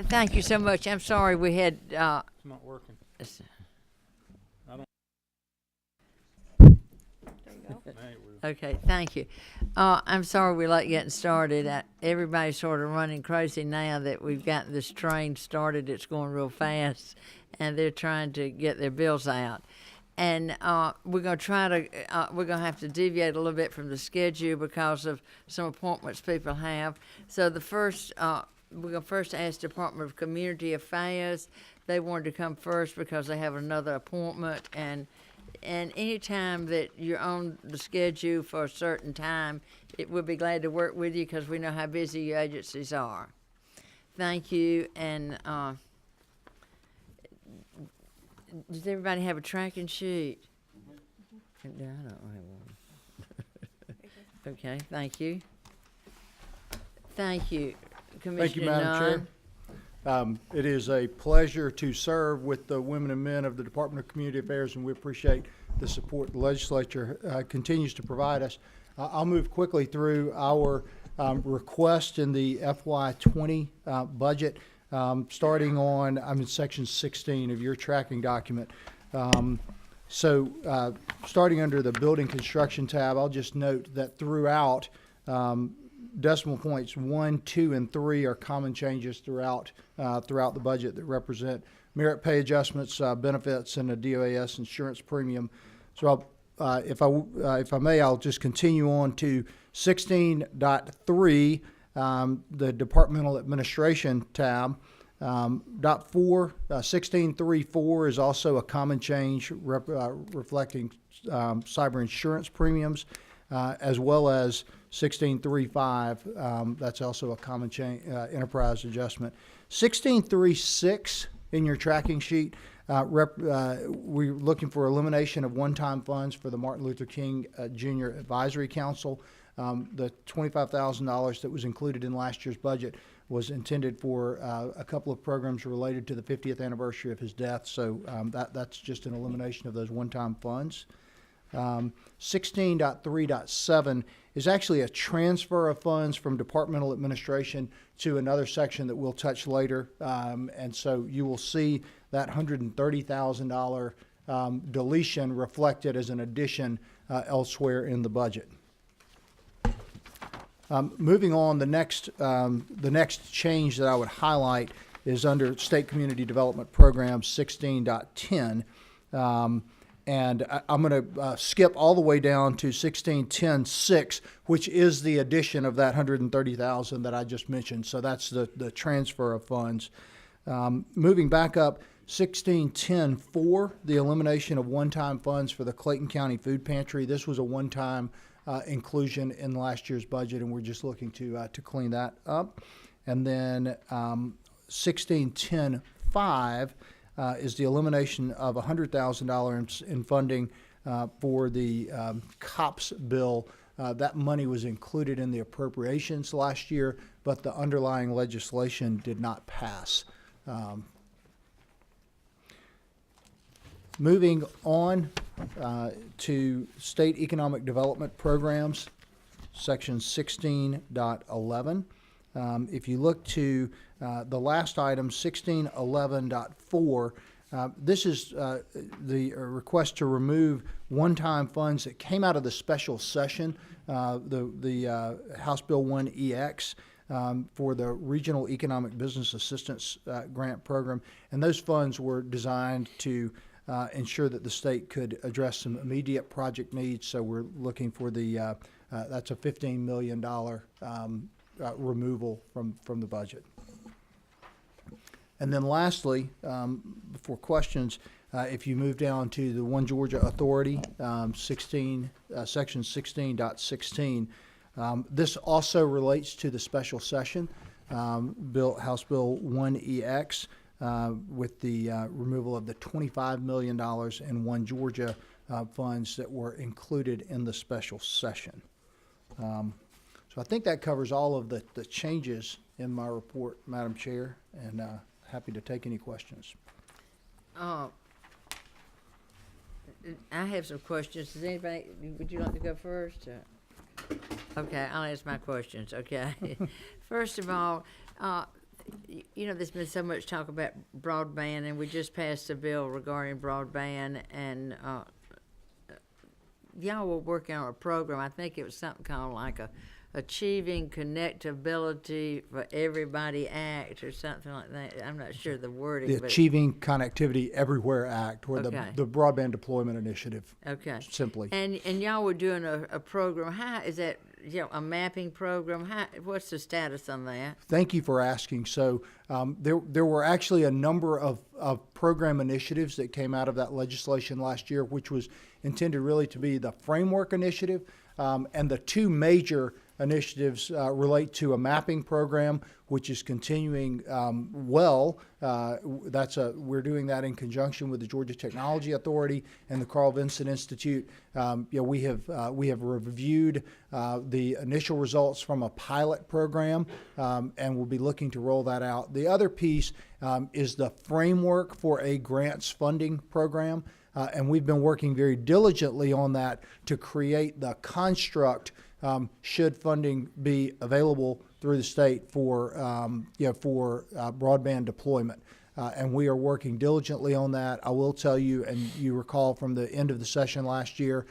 Thank you so much. I'm sorry we had, It's not working. okay, thank you. I'm sorry we're late getting started. Everybody's sort of running crazy now that we've gotten this train started. It's going real fast, and they're trying to get their bills out. And we're going to have to deviate a little bit from the schedule because of some appointments people have. So the first, we're going to first ask Department of Community Affairs. They wanted to come first because they have another appointment. And any time that you're on the schedule for a certain time, we'll be glad to work with you because we know how busy your agencies are. Thank you. And does everybody have a tracking sheet? No, I don't have one. Okay, thank you. Thank you, Commissioner Thank you, Madam Nunn. Chair. It is a pleasure to serve with the women and men of the Department of Community Affairs, and we appreciate the support the legislature continues to provide us. I'll move quickly through our request in the FY20 budget, starting on, I'm in section 16 of your tracking document. Starting under the building construction tab, I'll just note that throughout, decimal points 1, 2, and 3 are common changes throughout the budget that represent merit pay adjustments, benefits, and a DOAS insurance premium. So if I may, I'll just continue on to 16.3, the departmental administration tab. Dot 4, 16.3.4 is also a common change reflecting cyber insurance premiums, as well as 16.3.5, that's also a common change, enterprise adjustment. 16.3.6 in your tracking sheet, we're looking for elimination of one-time funds for the Martin Luther King Jr. Advisory Council. The $25,000 that was included in last year's budget was intended for a couple of programs related to the 50th anniversary of his death, so that's just an elimination of those one-time funds. 16.3.7 is actually a transfer of funds from departmental administration to another section that we'll touch later, and so you will see that $130,000 deletion reflected as an addition elsewhere in the budget. Moving on, the next change that I would highlight is under State Community Development Program 16.10. And I'm going to skip all the way down to 16.10.6, which is the addition of that $130,000 that I just mentioned. So that's the transfer of funds. Moving back up, 16.10.4, the elimination of one-time funds for the Clayton County Food Pantry. This was a one-time inclusion in last year's budget, and we're just looking to clean that up. And then 16.10.5 is the elimination of $100,000 in funding for the COPS bill. That money was included in the appropriations last year, but the underlying legislation did not pass. Moving on to state economic development programs, section 16.11. If you look to the last item, 16.11.4, this is the request to remove one-time funds that came out of the special session, the House Bill 1EX, for the Regional Economic Business Assistance Grant Program. And those funds were designed to ensure that the state could address some immediate project needs. So we're looking for the, that's a $15 million removal from the budget. And then lastly, before questions, if you move down to the One Georgia Authority, section 16.16, this also relates to the special session, House Bill 1EX, with the removal of the $25 million in One Georgia funds that were included in the special session. So I think that covers all of the changes in my report, Madam Chair, and happy to take any questions. I have some questions. Does anybody, would you like to go first? Okay, I'll ask my questions, okay? First of all, you know, there's been so much talk about broadband, and we just passed a bill regarding broadband, and y'all were working on a program. I think it was something called like a Achieving Connectability for Everybody Act or something like that. I'm not sure the wording. The Achieving Connectivity Everywhere Act, or Okay. the Broadband Deployment Initiative, Okay. simply. And y'all were doing a program. How is that? You know, a mapping program. What's the status on that? Thank you for asking. So there were actually a number of program initiatives that came out of that legislation last year, which was intended really to be the framework initiative. And the two major initiatives relate to a mapping program, which is continuing well. We're doing that in conjunction with the Georgia Technology Authority and the Carl Vinson Institute. We have reviewed the initial results from a pilot program, and we'll be looking to roll that out. The other piece is the framework for a grants funding program. And we've been working very diligently on that to create the construct should funding be available through the state for broadband deployment. And we are working diligently on that. I will tell you, and you recall from the end of the session last year,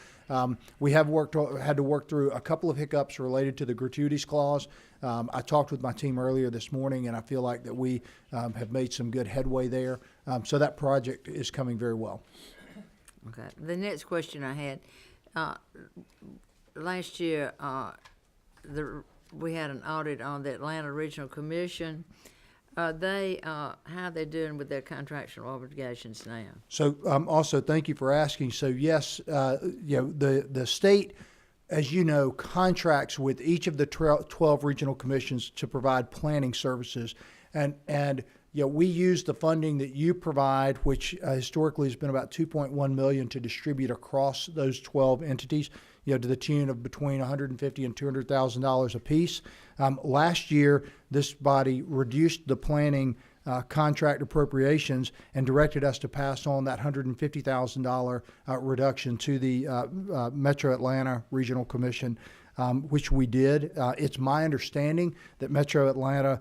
we have had to work through a couple of hiccups related to the gratuities clause. I talked with my team earlier this morning, and I feel like that we have made some good headway there. So that project is coming very well. Okay. The next question I had, last year, we had an audit on the Atlanta Regional Commission. How are they doing with their contractual obligations now? So also, thank you for asking. So yes, the state, as you know, contracts with each of the 12 regional commissions to provide planning services, and we use the funding that you provide, which historically has been about $2.1 million to distribute across those 12 entities, to the tune of between $150,000 and $200,000 apiece. Last year, this body reduced the planning contract appropriations and directed us to pass on that $150,000 reduction to the Metro Atlanta Regional Commission, which we did. It's my understanding that Metro Atlanta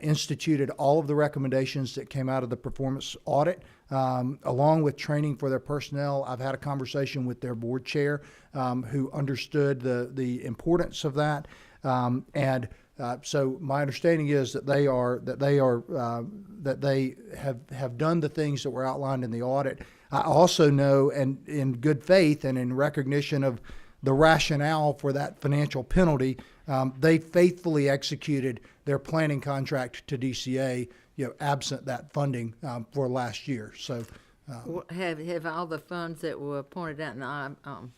instituted all of the recommendations that came out of the performance audit, along with training for their personnel. I've had a conversation with their board chair, who understood the importance of that, so my understanding is that they have done the things that were outlined in the audit. I also know, and in good faith and in recognition of the rationale for that financial penalty, they faithfully executed their planning contract to DCA, absent that funding for last year. So, have all the funds that were pointed out in the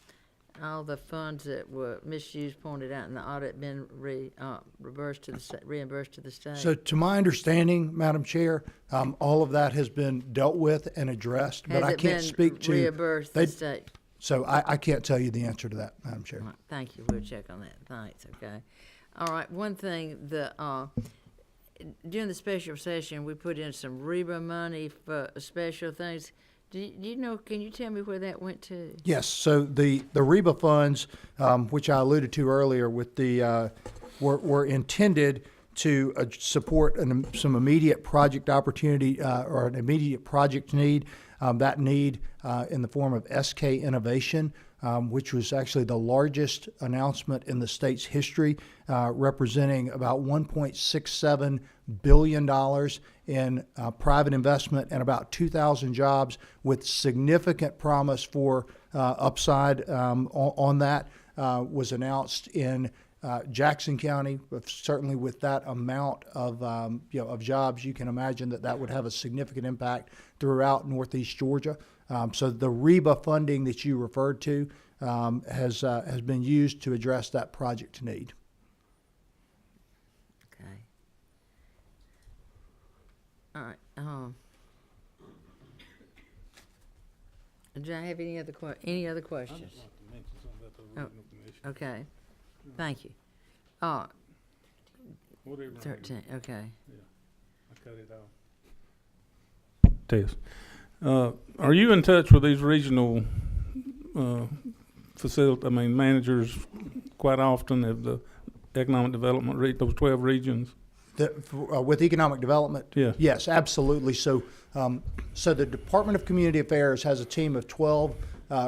all the funds that were misused pointed out in the audit been reimbursed to the state? So, to my understanding, Madam Chair, all of that has been dealt with and addressed, but I can't speak to reimbursed the state. So I can't tell you the answer to that, Madam Chair. All right, thank you. We'll check on that. Thanks. Okay. All right. One thing, during the special session, we put in some REBA money for special things. Do you know? Can you tell me where that went to? Yes. So the REBA funds, which I alluded to earlier, with the were intended to support some immediate project opportunity or an immediate project need. That need in the form of SK Innovation, which was actually the largest announcement in the state's history, representing about $1.67 billion in private investment and about 2,000 jobs, with significant promise for upside on that, was announced in Jackson County. Certainly with that amount of jobs, you can imagine that would have a significant impact throughout Northeast Georgia. So the REBA funding that you referred to has been used to address that project need. Okay. All right. Do I have any other questions? Oh, okay. Thank you. 13. Okay. Yeah, I cut it off. Test. Are you in touch with these regional managers quite often of the economic development, those 12 regions? With economic development? Yeah. Yes, absolutely. So, so the Department of Community Affairs has a team of 12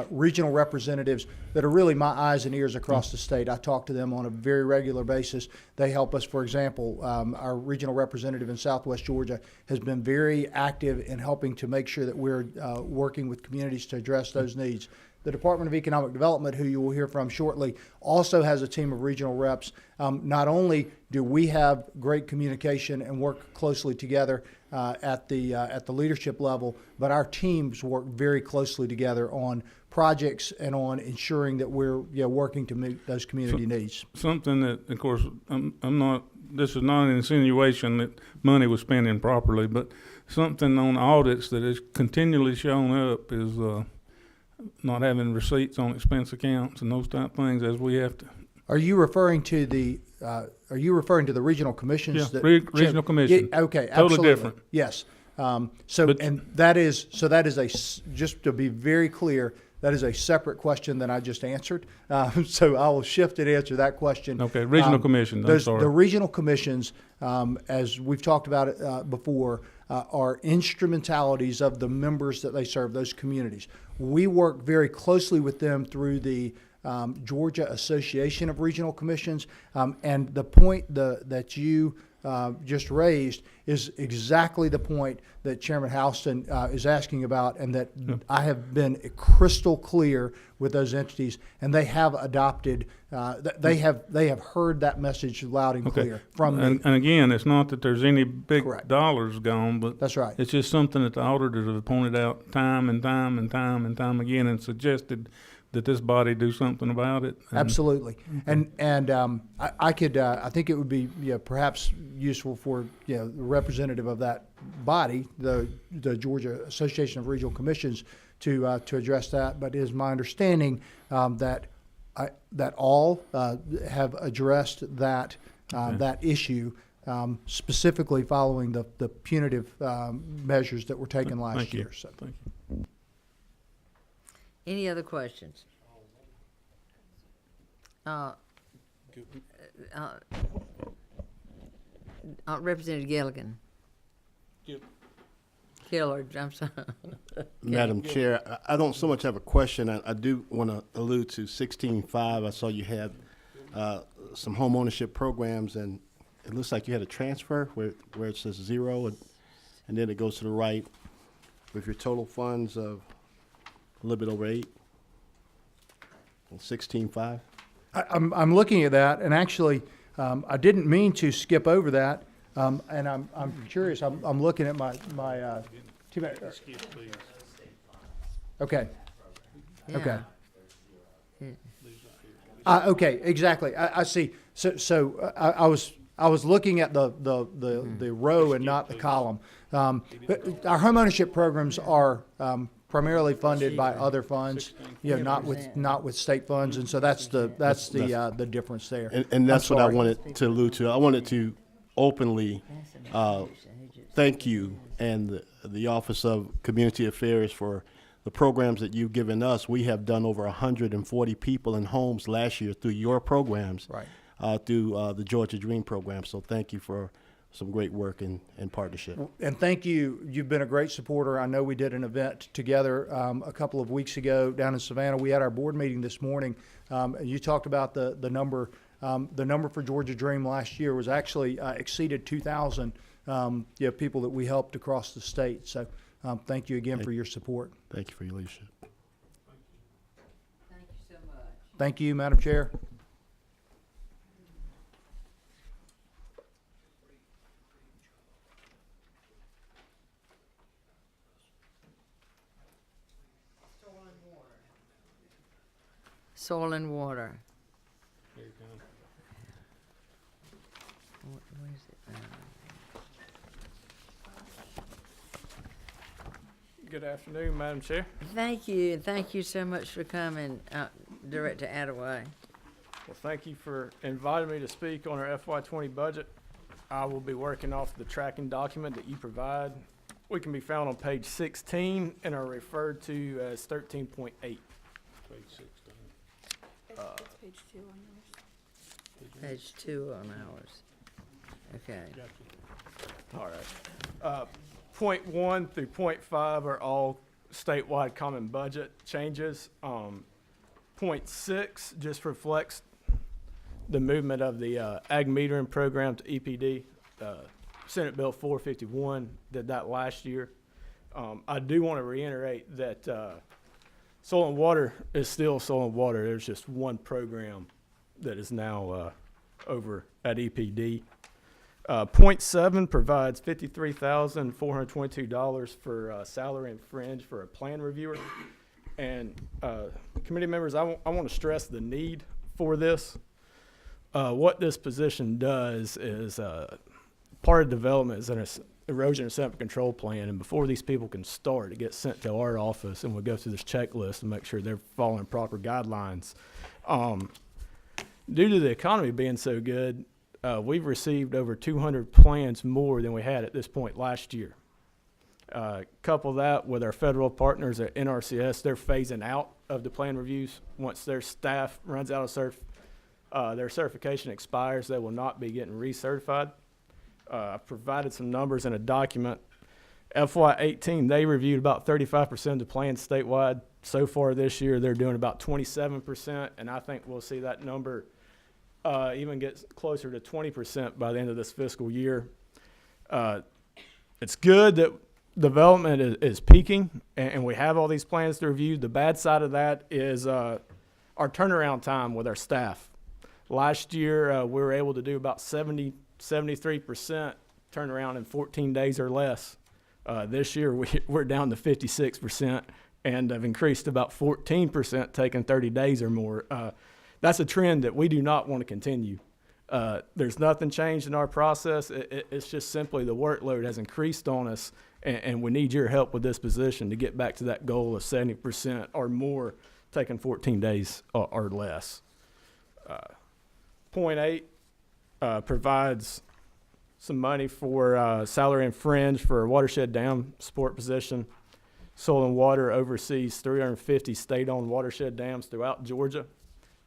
regional representatives that are really my eyes and ears across the state. I talk to them on a very regular basis. They help us. For example, our regional representative in Southwest Georgia has been very active in helping to make sure that we're working with communities to address those needs. The Department of Economic Development, who you will hear from shortly, also has a team of regional reps. Not only do we have great communication and work closely together at the leadership level, but our teams work very closely together on projects and on ensuring that we're working to meet those community needs. Something that, of course, I'm not. This is not an insinuation that money was spent improperly, but something on audits that has continually shown up is not having receipts on expense accounts and those type of things, as we have to. Are you referring to the regional commissions? Yeah, regional commission. Yeah, okay, Totally absolutely. different. Yes. That is just to be very clear, that is a separate question than I just answered. So I will shift and answer that question. Okay, regional commissions. I'm sorry. The regional commissions, as we've talked about it before, are instrumentalities of the members that they serve, those communities. We work very closely with them through the Georgia Association of Regional Commissions, and the point that you just raised is exactly the point that Chairman Houston is asking about, and that I have been crystal clear with those entities, and they have adopted. They have heard that message loud and clear from me. And again, it's not that there's any big Correct. dollars gone, but That's right. It's just something that the auditors have pointed out time and time and time and time again, and suggested that this body do something about it. And Absolutely, and I could I think it would be perhaps useful for the representative of that body, the Georgia Association of Regional Commissions, to address that. But it is my understanding that all have addressed that that issue, specifically following the punitive measures that were taken last Thank you. year. So. Thank you. Any other questions? Representative Gilligan. Gillard, I'm sorry. Madam Chair, I don't so much have a question. I do want to allude to 16.5. I saw you had some home ownership programs, and it looks like you had a transfer where it says 0, and then it goes to the right with your total funds of a little bit over 8. 16.5. I'm looking at that, and actually, I didn't mean to skip over that, and I'm curious. I'm looking at my Okay. Okay. Okay. Exactly. I see. So I was looking at the row and not the column. But our homeownership programs are primarily funded by other funds, not with state funds, and so that's the difference there. And that's what I wanted to allude to. I wanted to openly thank you and the Office of Community Affairs for the programs that you've given us. We have done over 140 people in homes last year through your programs, Right. Through the Georgia Dream program. So thank you for some great work and partnership. And thank you. You've been a great supporter. I know we did an event together a couple of weeks ago down in Savannah. We had our board meeting this morning. You talked about the number. The number for Georgia Dream last year was actually exceeded 2,000 people that we helped across the state. So thank you again for your support. Thank you for your leadership. Thank you so much. Thank you, Madam Chair. Soil and water. What is it now? Good afternoon, Madam Chair. Thank you, and thank you so much for coming, Director Attaway. Well, thank you for inviting me to speak on our FY20 budget. I will be working off the tracking document that you provide. We can be found on page 16 and are referred to as 13.8. Page 16. It's page 2 on yours. Page 2 on ours. Okay. All right. Point 1 through point 5 are all statewide common budget changes. Point 6 just reflects the movement of the ag metering program to EPD. Senate Bill 451 did that last year. I do want to reiterate that soil and water is still soil and water. There's just one program that is now over at EPD. Point 7 provides $53,422 for salary and fringe for a plan reviewer. And committee members, I want to stress the need for this. What this position does is part of development is an erosion and sediment control plan, and before these people can start, it gets sent to our office, and we go through this checklist and make sure they're following proper guidelines. Due to the economy being so good, we've received over 200 plans more than we had at this point last year. Couple that with our federal partners at NRCS, they're phasing out of the plan reviews. Once their staff runs out of their certification expires, they will not be getting recertified. I've provided some numbers in a document. FY18, they reviewed about 35% of the plans statewide. So far this year, they're doing about 27%, and I think we'll see that number even get closer to 20% by the end of this fiscal year. It's good that development is peaking, and we have all these plans to review. The bad side of that is our turnaround time with our staff. Last year, we were able to do about 73% turnaround in 14 days or less. This year, we're down to 56% and have increased about 14%, taking 30 days or more. That's a trend that we do not want to continue. There's nothing changed in our process. It's just simply the workload has increased on us, and we need your help with this position to get back to that goal of 70% or more, taking 14 days or less. Point 8 provides some money for salary and fringe for a watershed dam support position. Soil and Water oversees 350 state-owned watershed dams throughout Georgia.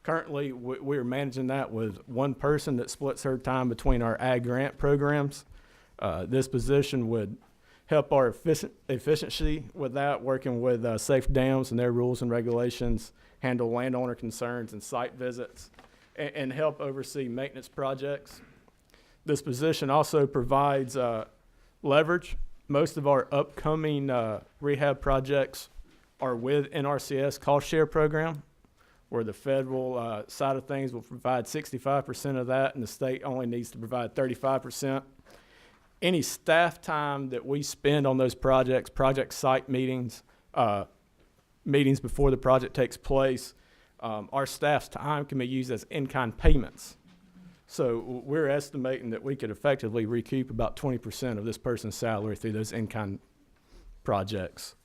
Currently, we're managing that with one person that splits her time between our ag grant programs. This position would help our efficiency with that, working with safe dams and their rules and regulations, handle landowner concerns and site visits, and help oversee maintenance projects. This position also provides leverage. Most of our upcoming rehab projects are with NRCS cost share program, where the federal side of things will provide 65% of that, and the state only needs to provide 35%. Any staff time that we spend on those projects, project site meetings, meetings before the project takes place, our staff's time can be used as in-kind payments. So we're estimating that we could effectively recoup about 20% of this person's salary through those in-kind projects.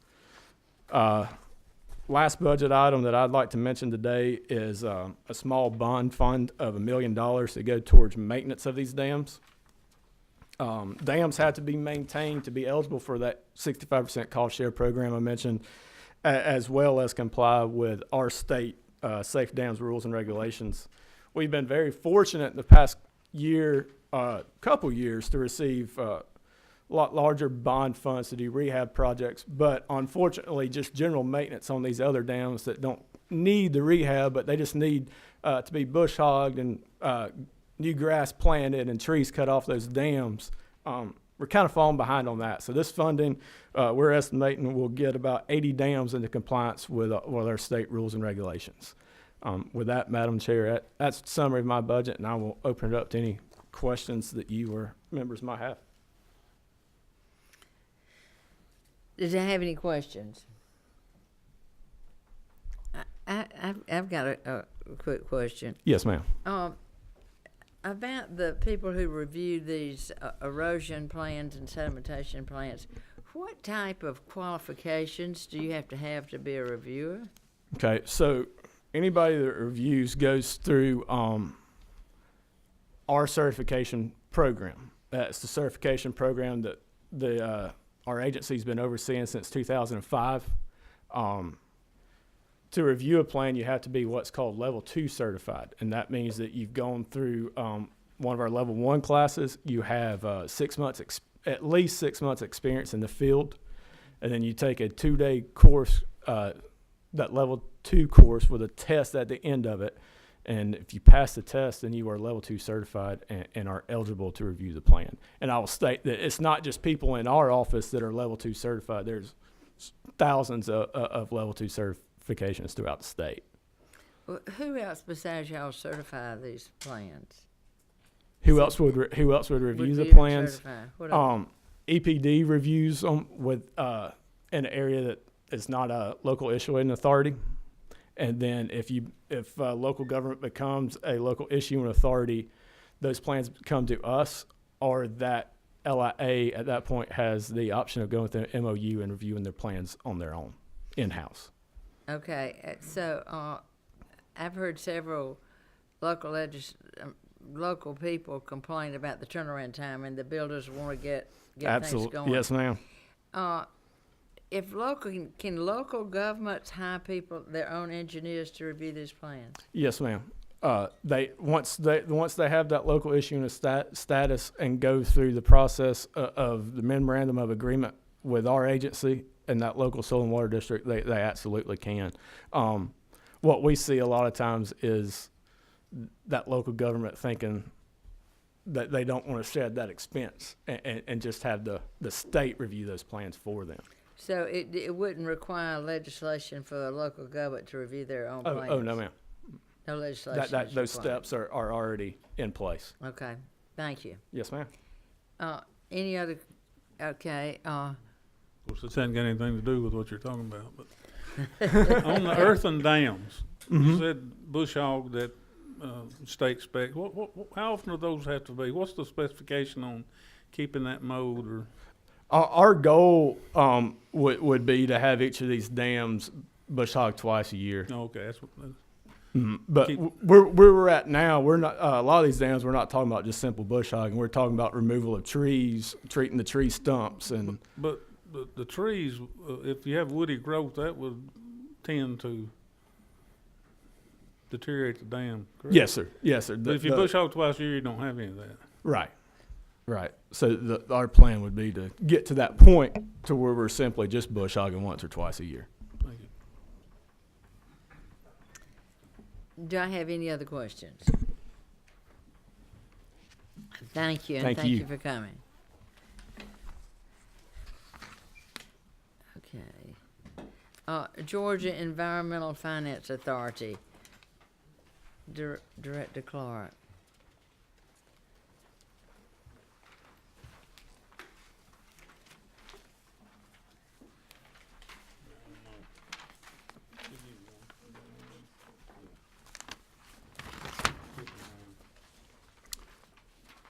Last budget item that I'd like to mention today is a small bond fund of $1 million to go towards maintenance of these dams. Dams have to be maintained to be eligible for that 65% cost share program I mentioned, as well as comply with our state safe dams rules and regulations. We've been very fortunate in the past year, couple years, to receive a lot larger bond funds to do rehab projects, but unfortunately just general maintenance on these other dams that don't need the rehab, but they just need to be bush hogged and new grass planted and trees cut off those dams. We're kind of falling behind on that. So this funding, we're estimating we'll get about 80 dams into compliance with our state rules and regulations. With that, Madam Chair, that's the summary of my budget, and I will open it up to any questions that you or members might have. Does it have any questions? I've got a quick question. Yes, ma'am. About the people who review these erosion plans and sedimentation plans, what type of qualifications do you have to be a reviewer? Okay, so anybody that reviews goes through our certification program. That's the certification program that our agency's been overseeing since 2005. To review a plan, you have to be what's called level 2 certified, and that means that you've gone through one of our level 1 classes, you have at least 6 months experience in the field, and then you take a 2-day course, that level 2 course with a test at the end of it. And if you pass the test, then you are level 2 certified and are eligible to review the plan. And I will state that it's not just people in our office that are level 2 certified. There's thousands of level 2 certifications throughout the state. Well, who else besides y'all certify these plans? Who else would review the Review and plans? certify. What else? EPD reviews them with in an area that is not a local issuing authority. And then if local government becomes a local issuing authority, those plans come to us, or that LIA at that point has the option of going with an MOU and reviewing their plans on their own, in-house. Okay, so I've heard several local people complain about the turnaround time, and the builders want to get things Absolutely. going. Yes, ma'am. If can local governments hire people, their own engineers, to review these plans? Yes, ma'am. Once they have that local issuing status and go through the process of the memorandum of agreement with our agency and that local soil and water district, they absolutely can. What we see a lot of times is that local government thinking that they don't want to shed that expense and just have the state review those plans for them. So it wouldn't require legislation for a local government to review their own plans? Oh, no, ma'am. No legislation is Those required. steps are already in place. Okay, thank you. Yes, ma'am. Any other, okay, Of course, this hasn't got anything to do with what you're talking about, but on the earthen dams, you said bush hog that state spec. How often do those have to be? What's the specification on keeping that mode? Or Our goal would be to have each of these dams bush hog twice a year. okay, that's what. But where we're at now, we're not a lot of these dams. We're not talking about just simple bush hogging. We're talking about removal of trees, treating the tree stumps, and But the trees, if you have woody growth, that would tend to deteriorate the dam, correct? yes, sir. Yes, sir. But if you bush hog twice a year, you don't have any of that. Right. So our plan would be to get to that point to where we're simply just bush hogging once or twice a year. Thank you. do I have any other questions? Thank you, and Thank thank you. you for coming. Okay. Georgia Environmental Finance Authority, Director Clark.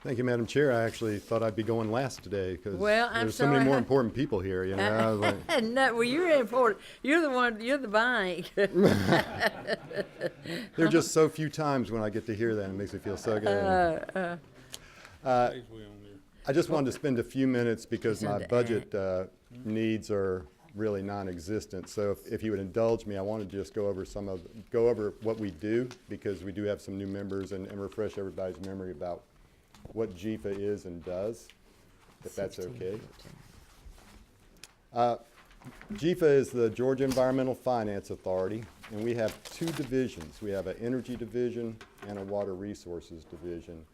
Thank you, Madam Chair. I actually thought I'd be going last today because Well, I'm there's so many sorry. more important people here. You know, I was like, No, well, you're important. You're the one. You're the bank. there are just so few times when I get to hear that. It makes me feel so good. I just wanted to spend a few minutes because my budget needs are really non-existent. So if you would indulge me, I wanted to just go over what we do, because we do have some new members, and refresh everybody's memory about what GFA is and does, if that's okay. GFA is the Georgia Environmental Finance Authority, and we have two divisions. We have an energy division and a water resources division.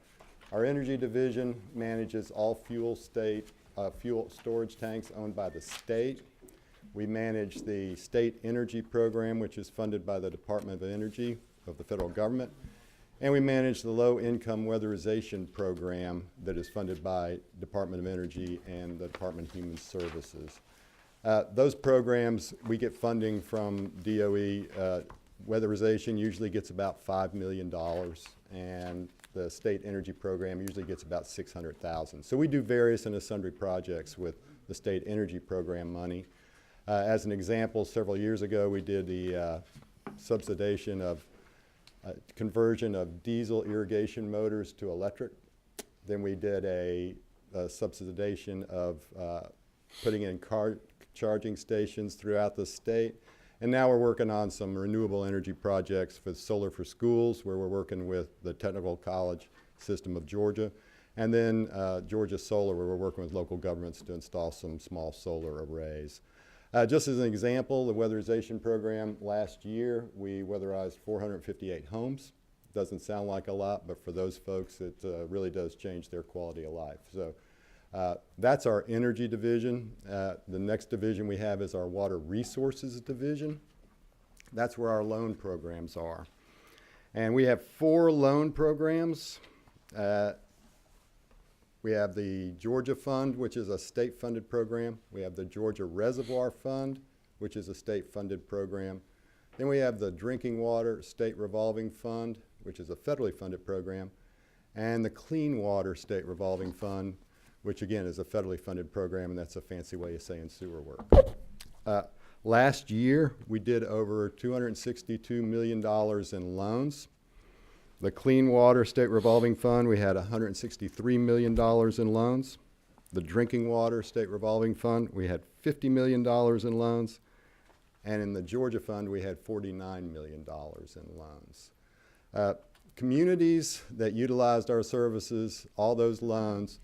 Our energy division manages all fuel storage tanks owned by the state. We manage the state energy program, which is funded by the Department of Energy of the federal government. And we manage the low-income weatherization program that is funded by Department of Energy and the Department of Human Services. Those programs, we get funding from DOE. Weatherization usually gets about $5 million, and the state energy program usually gets about $600,000. So we do various and sundry projects with the state energy program money. As an example, several years ago, we did the subsidization of conversion of diesel irrigation motors to electric. Then we did a subsidization of putting in car charging stations throughout the state. And now we're working on some renewable energy projects for solar for schools, where we're working with the technical college system of Georgia. And then Georgia Solar, where we're working with local governments to install some small solar arrays. Just as an example, the weatherization program last year, we weatherized 458 homes. Doesn't sound like a lot, but for those folks, it really does change their quality of life. So that's our energy division. The next division we have is our water resources division. That's where our loan programs are. And we have 4 loan programs. We have the Georgia Fund, which is a state-funded program. We have the Georgia Reservoir Fund, which is a state-funded program. Then we have the Drinking Water State Revolving Fund, which is a federally funded program, and the Clean Water State Revolving Fund, which again is a federally funded program, and that's a fancy way of saying sewer work. Last year, we did over $262 million in loans. The Clean Water State Revolving Fund, we had $163 million in loans. The Drinking Water State Revolving Fund, we had $50 million in loans. And in the Georgia Fund, we had $49 million in loans. Communities that utilized our services, all those loans,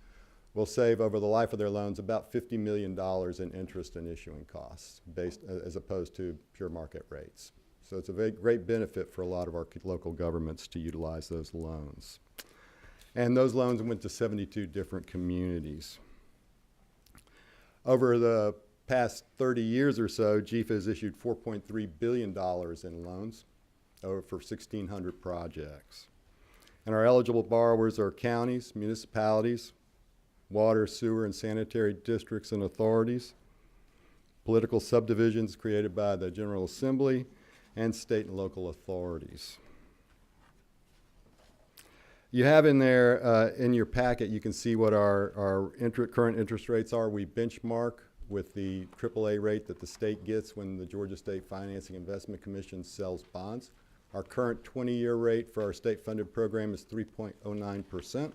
will save over the life of their loans about $50 million in interest and issuing costs, based as opposed to pure market rates. So it's a very great benefit for a lot of our local governments to utilize those loans. And those loans went to 72 different communities. Over the past 30 years or so, GFA has issued $4.3 billion in loans for 1,600 projects. And our eligible borrowers are counties, municipalities, water, sewer, and sanitary districts and authorities, political subdivisions created by the General Assembly, and state and local authorities. You have in there, in your packet, you can see what our current interest rates are. We benchmark with the AAA rate that the state gets when the Georgia State Financing Investment Commission sells bonds. Our current 20-year rate for our state-funded program is 3.09%.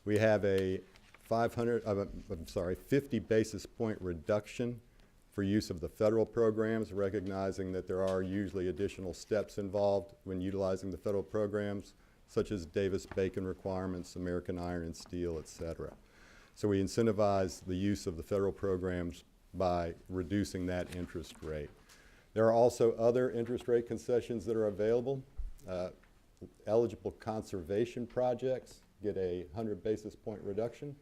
We have a 50 basis point reduction for use of the federal programs, recognizing that there are usually additional steps involved when utilizing the federal programs, such as Davis-Bacon requirements, American Iron and Steel, et cetera. So we incentivize the use of the federal programs by reducing that interest rate. There are also other interest rate concessions that are available. Eligible conservation projects get a 100 basis point reduction.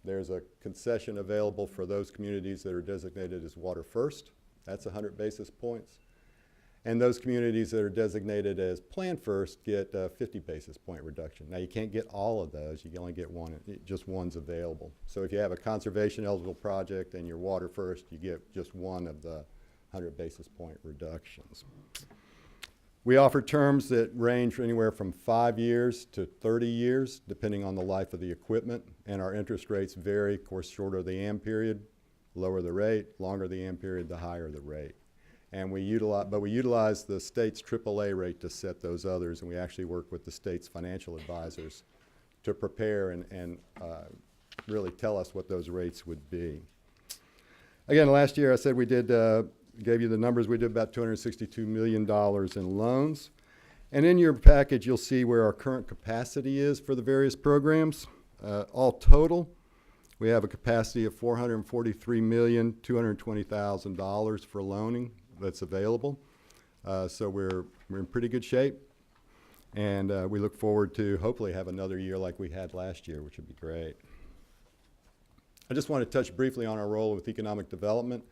There's a concession available for those communities that are designated as Water First. That's 100 basis points. And those communities that are designated as Plan First get a 50 basis point reduction. Now, you can't get all of those. You can only get one. Just one's available. So if you have a conservation eligible project and you're Water First, you get just one of the 100 basis point reductions. We offer terms that range anywhere from 5 years to 30 years, depending on the life of the equipment, and our interest rates vary. Of course, shorter the AM period, lower the rate, longer the AM period, the higher the rate. And we utilize the state's AAA rate to set those others, and we actually work with the state's financial advisors to prepare and really tell us what those rates would be. Again, last year I said we did gave you the numbers. We did about $262 million in loans. And in your package, you'll see where our current capacity is for the various programs. All total, we have a capacity of $443,220,000 for loaning that's available. So we're in pretty good shape. And we look forward to hopefully have another year like we had last year, which would be great. I just want to touch briefly on our role with economic development.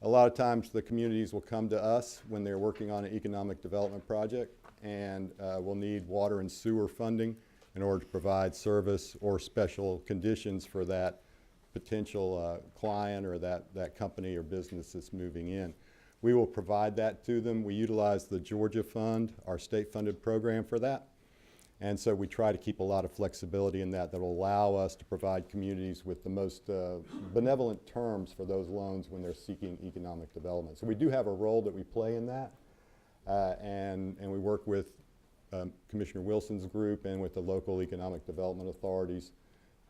A lot of times the communities will come to us when they're working on an economic development project, and will need water and sewer funding in order to provide service or special conditions for that potential client or that company or business that's moving in. We will provide that to them. We utilize the Georgia Fund, our state-funded program, for that. And so we try to keep a lot of flexibility in that will allow us to provide communities with the most benevolent terms for those loans when they're seeking economic development. So we do have a role that we play in that, and we work with Commissioner Wilson's group and with the local economic development authorities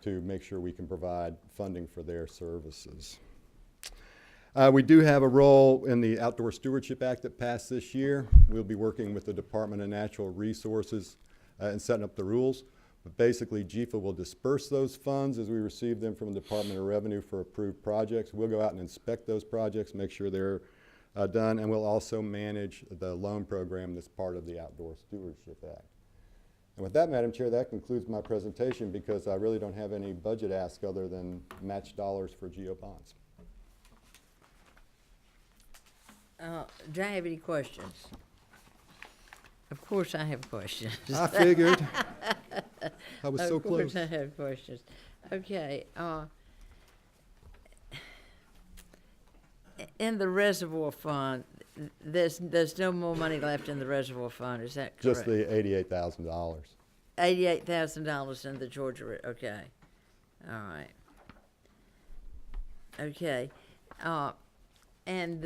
to make sure we can provide funding for their services. We do have a role in the Outdoor Stewardship Act that passed this year. We'll be working with the Department of Natural Resources and setting up the rules. But basically, GFA will disperse those funds as we receive them from the Department of Revenue for approved projects. We'll go out and inspect those projects, make sure they're done, and we'll also manage the loan program that's part of the Outdoor Stewardship Act. And with that, Madam Chair, that concludes my presentation because I really don't have any budget ask other than match dollars for GO bonds. Do I have any questions? Of course I have questions. I figured. I was so Of course close. I have questions. Okay, in the reservoir fund, there's no more money left in the reservoir fund, is that correct? Just the $88,000. $88,000 in the Georgia, okay, all right. Okay, and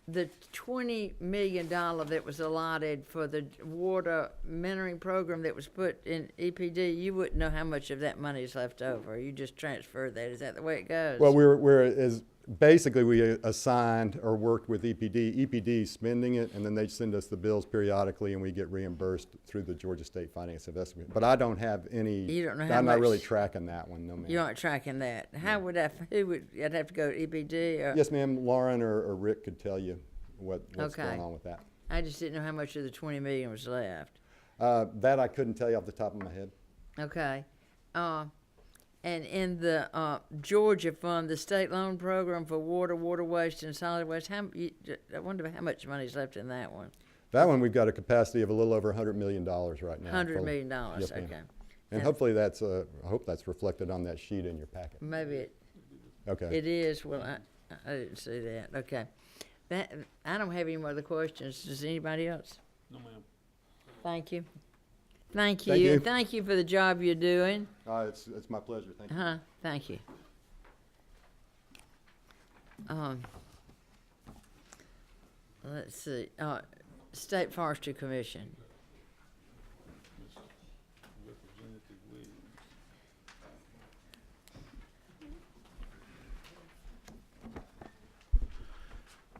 the $20 million that was allotted for the water mentoring program that was put in EPD, you wouldn't know how much of that money is left over. You just transfer that. Is that the way it goes? Well, basically we assigned or worked with EPD. EPD spending it, and then they send us the bills periodically, and we get reimbursed through the Georgia State Finance Investment. But I don't have any. You don't know how I'm not really much- tracking that one, no, ma'am. You aren't tracking that. How would I'd have to go to EPD or? Yes, ma'am. Lauren or Rick could tell you what's Okay. going on with that. I just didn't know how much of the 20 million was left. That I couldn't tell you off the top of my head. Okay. And in the Georgia fund, the state loan program for water waste, and solid waste, I wonder how much money is left in that one? That one, we've got a capacity of a little over $100 million right now. $100 million, Yes, ma'am. okay. And hopefully that's, I hope that's reflected on that sheet in your packet. Maybe Okay. it is. Well, I didn't see that. Okay. I don't have any more other questions. Does anybody else? No, ma'am. Thank you. Thank you. Thank you. And thank you for the job you're doing. It's my pleasure. Thank you. Thank you. Let's see, State Forestry Commission. Representative Williams.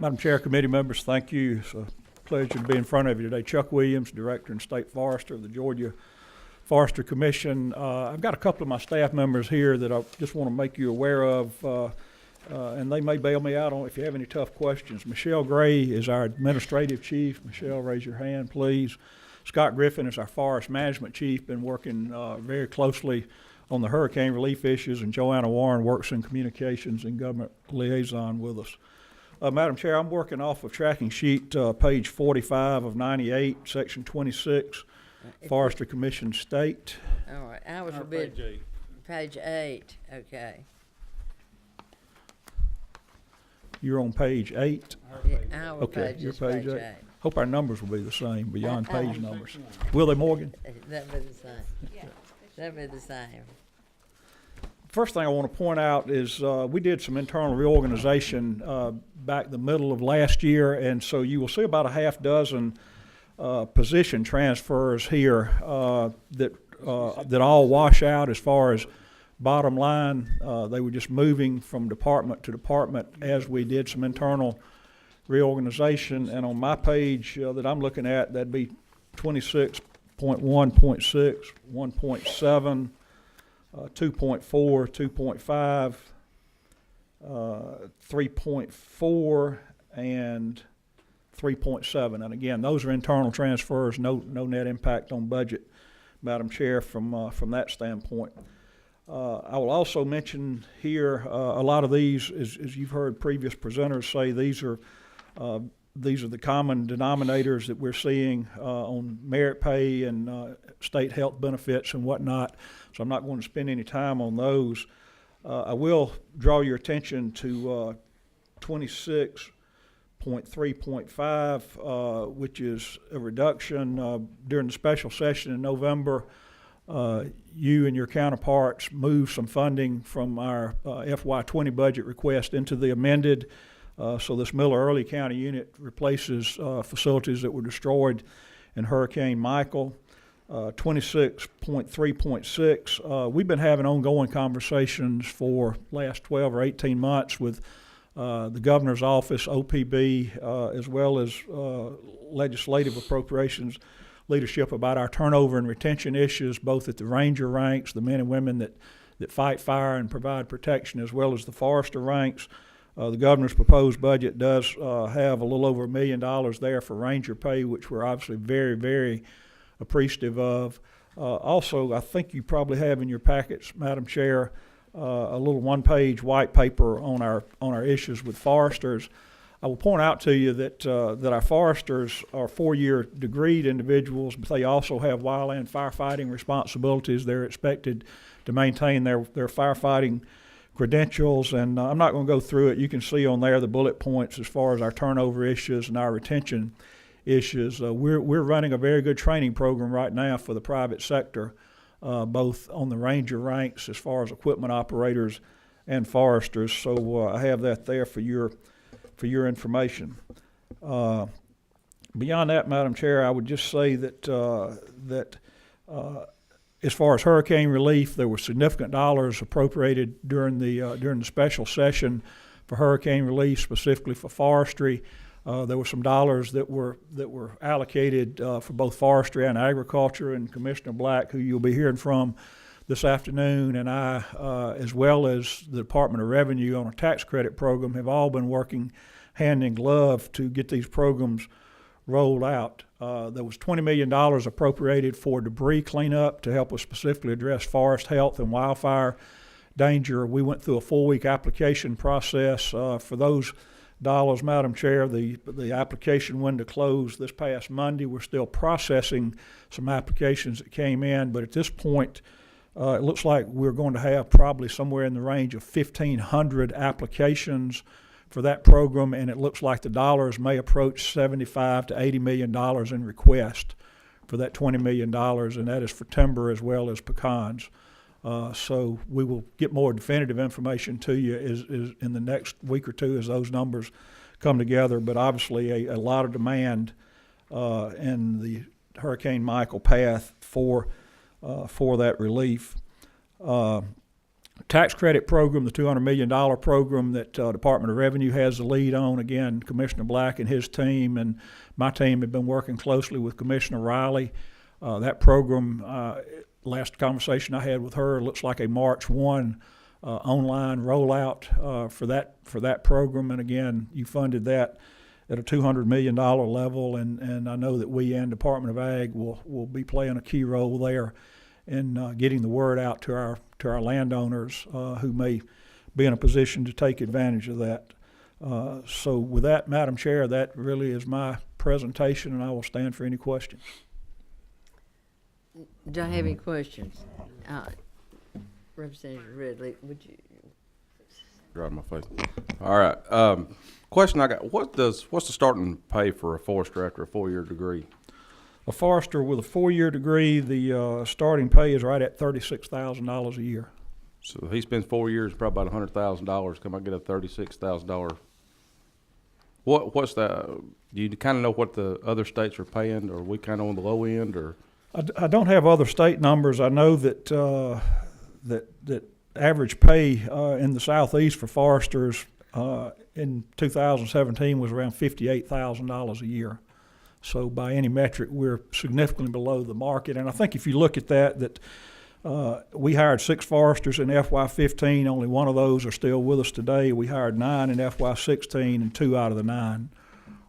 Madam Chair, committee members, thank you. It's a pleasure to be in front of you today. Chuck Williams, Director and State Forester of the Georgia Forestry Commission. I've got a couple of my staff members here that I just want to make you aware of, and they may bail me out on if you have any tough questions. Michelle Gray is our Administrative Chief. Michelle, raise your hand, please. Scott Griffin is our Forest Management Chief, been working very closely on the hurricane relief issues, and Joanna Warren works in communications and government liaison with us. Madam Chair, I'm working off of tracking sheet page 45 of 98, section 26, Forestry Commission State. All right, hours Our for bid. page 8. Page 8, okay. You're on page 8. Yeah, our Okay, page your is page page 8. 8. Hope our numbers will be the same beyond page numbers. Will they, Morgan? That'd be the same. That'd be the same. First thing I want to point out is we did some internal reorganization back the middle of last year, and so you will see about a half dozen position transfers here that all wash out as far as bottom line. They were just moving from department to department as we did some internal reorganization. And on my page that I'm looking at, that'd be 26.1.6, 1.7, 2.4, 2.5, 3.4, and 3.7. And again, those are internal transfers, no net impact on budget, Madam Chair, from that standpoint. I will also mention here a lot of these, as you've heard previous presenters say, these are the common denominators that we're seeing on merit pay and state health benefits and whatnot. So I'm not going to spend any time on those. I will draw your attention to 26.3.5, which is a reduction during the special session in November. You and your counterparts moved some funding from our FY20 budget request into the amended. So this Miller-Early County unit replaces facilities that were destroyed in Hurricane Michael. 26.3.6, we've been having ongoing conversations for last 12 or 18 months with the governor's office, OPB, as well as legislative appropriations leadership about our turnover and retention issues, both at the ranger ranks, the men and women that fight fire and provide protection, as well as the forester ranks. The governor's proposed budget does have a little over $1 million there for ranger pay, which we're obviously very, very appreciative of. Also, I think you probably have in your packets, Madam Chair, a little one-page white paper on our issues with foresters. I will point out to you that our foresters are 4-year degreed individuals, but they also have wildland firefighting responsibilities. They're expected to maintain their firefighting credentials, and I'm not going to go through it. You can see on there the bullet points as far as our turnover issues and our retention issues. We're running a very good training program right now for the private sector, both on the ranger ranks as far as equipment operators and foresters. So I have that there for your information. Beyond that, Madam Chair, I would just say that as far as hurricane relief, there were significant dollars appropriated during the special session for hurricane relief, specifically for forestry. There were some dollars that were allocated for both forestry and agriculture, and Commissioner Black, who you'll be hearing from this afternoon, and I, as well as the Department of Revenue on a tax credit program, have all been working hand in glove to get these programs rolled out. There was $20 million appropriated for debris cleanup to help us specifically address forest health and wildfire danger. We went through a 4-week application process for those dollars, Madam Chair. The application window closed this past Monday. We're still processing some applications that came in, but at this point, it looks like we're going to have probably somewhere in the range of 1,500 applications for that program, and it looks like the dollars may approach $75 to $80 million in request for that $20 million, and that is for timber as well as pecans. So we will get more definitive information to you is in the next week or two as those numbers come together, but obviously a lot of demand in the Hurricane Michael path for that relief. Tax credit program, the $200 million program that Department of Revenue has the lead on. Again, Commissioner Black and his team and my team have been working closely with Commissioner Riley. That program, last conversation I had with her, looks like a March 1 online rollout for that program. And again, you funded that at a $200 million level, and I know that we and Department of Ag will be playing a key role there in getting the word out to our landowners who may be in a position to take advantage of that. So with that, Madam Chair, that really is my presentation, and I will stand for any questions. Do I have any questions? Representative Ridley, would you? Right in my face. All right. Question I got: what's the starting pay for a forester after a 4-year degree? A forester with a 4-year degree, the starting pay is right at $36,000 a year. So he spends 4 years, probably about $100,000. Come I get a $36,000? What's that? Do you kind of know what the other states are paying, or are we kind of on the low end, or? I don't have other state numbers. I know that that average pay in the Southeast for foresters in 2017 was around $58,000 a year. So by any metric, we're significantly below the market. And I think if you look at that we hired 6 foresters in FY15. Only one of those are still with us today. We hired 9 in FY16, and 2 out of the 9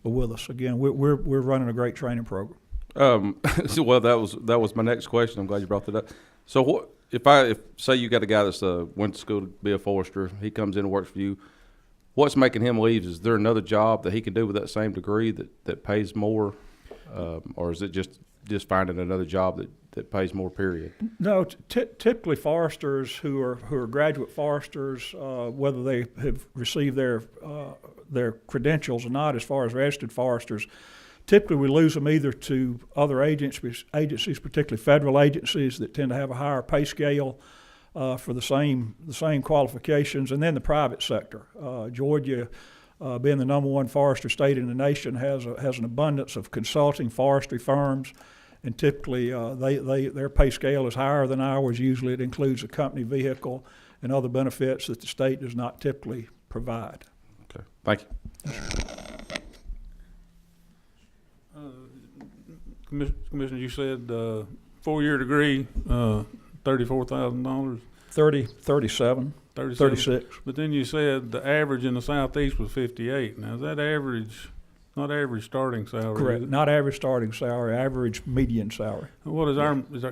are with us. Again, we're running a great training program. Well, that was my next question. I'm glad you brought that up. So if say you got a guy that's went to school to be a forester, he comes in and works for you, what's making him leave? Is there another job that he can do with that same degree that pays more, or is it just finding another job that pays more, period? No, typically foresters who are graduate foresters, whether they have received their credentials or not, as far as registered foresters, typically we lose them either to other agencies, particularly federal agencies that tend to have a higher pay scale for the same qualifications, and then the private sector. Georgia, being the #1 forester state in the nation, has an abundance of consulting forestry firms, and typically their pay scale is higher than ours. Usually it includes a company vehicle and other benefits that the state does not typically provide. Okay, thank you. Commissioner, you said, 4-year degree, $34,000, 37, 36. But then you said the average in the southeast was 58. Now, is that average, not average starting salary? Correct. is it? Not average starting salary, average median salary. What is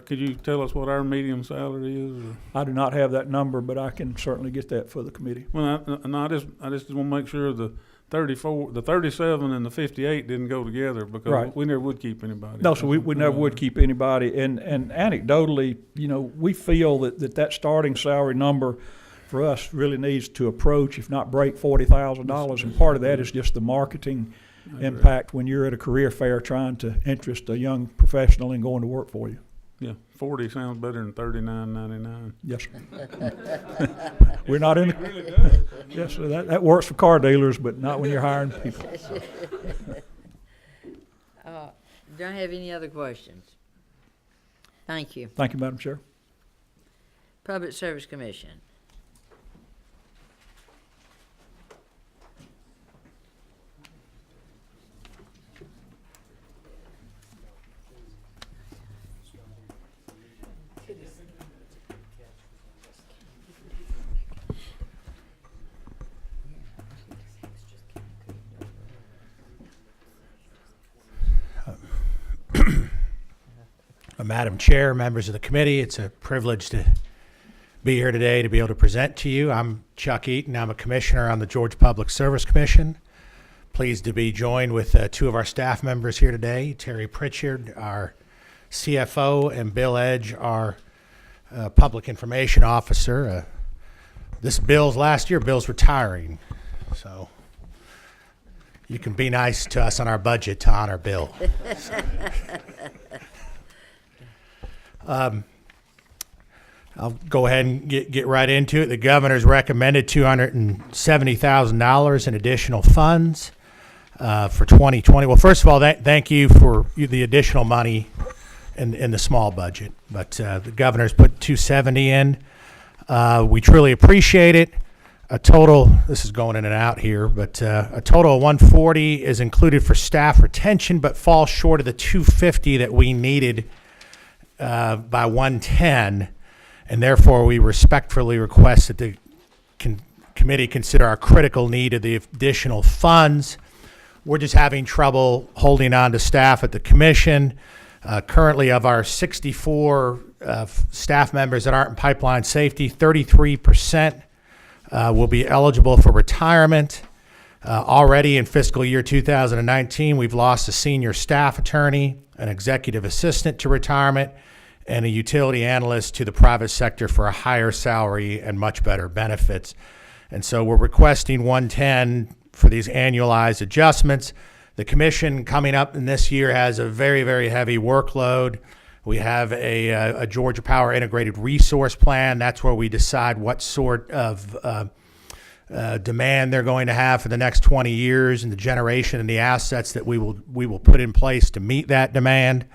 could you tell us what our median salary is? Or? I do not have that number, but I can certainly get that for the committee. Well, I just want to make sure the 37 and the 58 didn't go together because Right. we never would keep anybody. No, so we never would keep anybody. And anecdotally, we feel that starting salary number for us really needs to approach, if not break, $40,000. And part of that is just the marketing impact when you're at a career fair trying to interest a young professional in going to work for you. Yeah, 40 sounds better than $39.99. Yes, sir. We're not in the, yes, sir, that works for car dealers, but not when you're hiring people. Do I have any other questions? Thank you. Thank you, Madam Chair. Public Service Commission. Madam Chair, members of the committee, it's a privilege to be here today to be able to present to you. I'm Chuck Eaton. I'm a commissioner on the Georgia Public Service Commission. Pleased to be joined with two of our staff members here today, Terry Pritchard, our CFO, and Bill Edge, our Public Information Officer. This Bill's last year. Bill's retiring, so you can be nice to us on our budget to honor Bill. I'll go ahead and get right into it. The governor's recommended $270,000 in additional funds for 2020. Well, first of all, thank you for the additional money in the small budget. But the governor's put $270 in. We truly appreciate it. A total, this is going in and out here, but a total of $140 is included for staff retention, but falls short of the $250 that we needed by 110, and therefore we respectfully request that the committee consider our critical need of the additional funds. We're just having trouble holding on to staff at the commission. Currently, of our 64 staff members that aren't in pipeline safety, 33% will be eligible for retirement. Already in fiscal year 2019, we've lost a senior staff attorney, an executive assistant to retirement, and a utility analyst to the private sector for a higher salary and much better benefits. And so we're requesting 110 for these annualized adjustments. The commission coming up in this year has a very, very heavy workload. We have a Georgia Power Integrated Resource Plan. That's where we decide what sort of demand they're going to have for the next 20 years and the generation and the assets that we will put in place to meet that demand.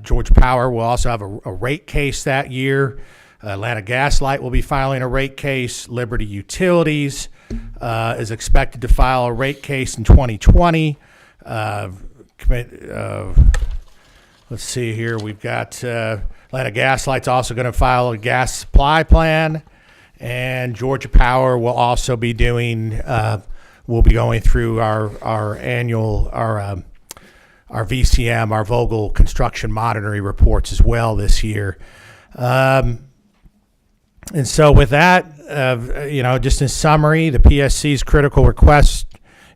Georgia Power will also have a rate case that year. Atlanta Gas Light will be filing a rate case. Liberty Utilities is expected to file a rate case in 2020. Let's see here. We've got Atlanta Gas Light's also going to file a gas supply plan. And Georgia Power will also be doing, we'll be going through our annual, our VCM, our Vogel construction monitoring reports as well this year. And so with that, just in summary, the PSC's critical request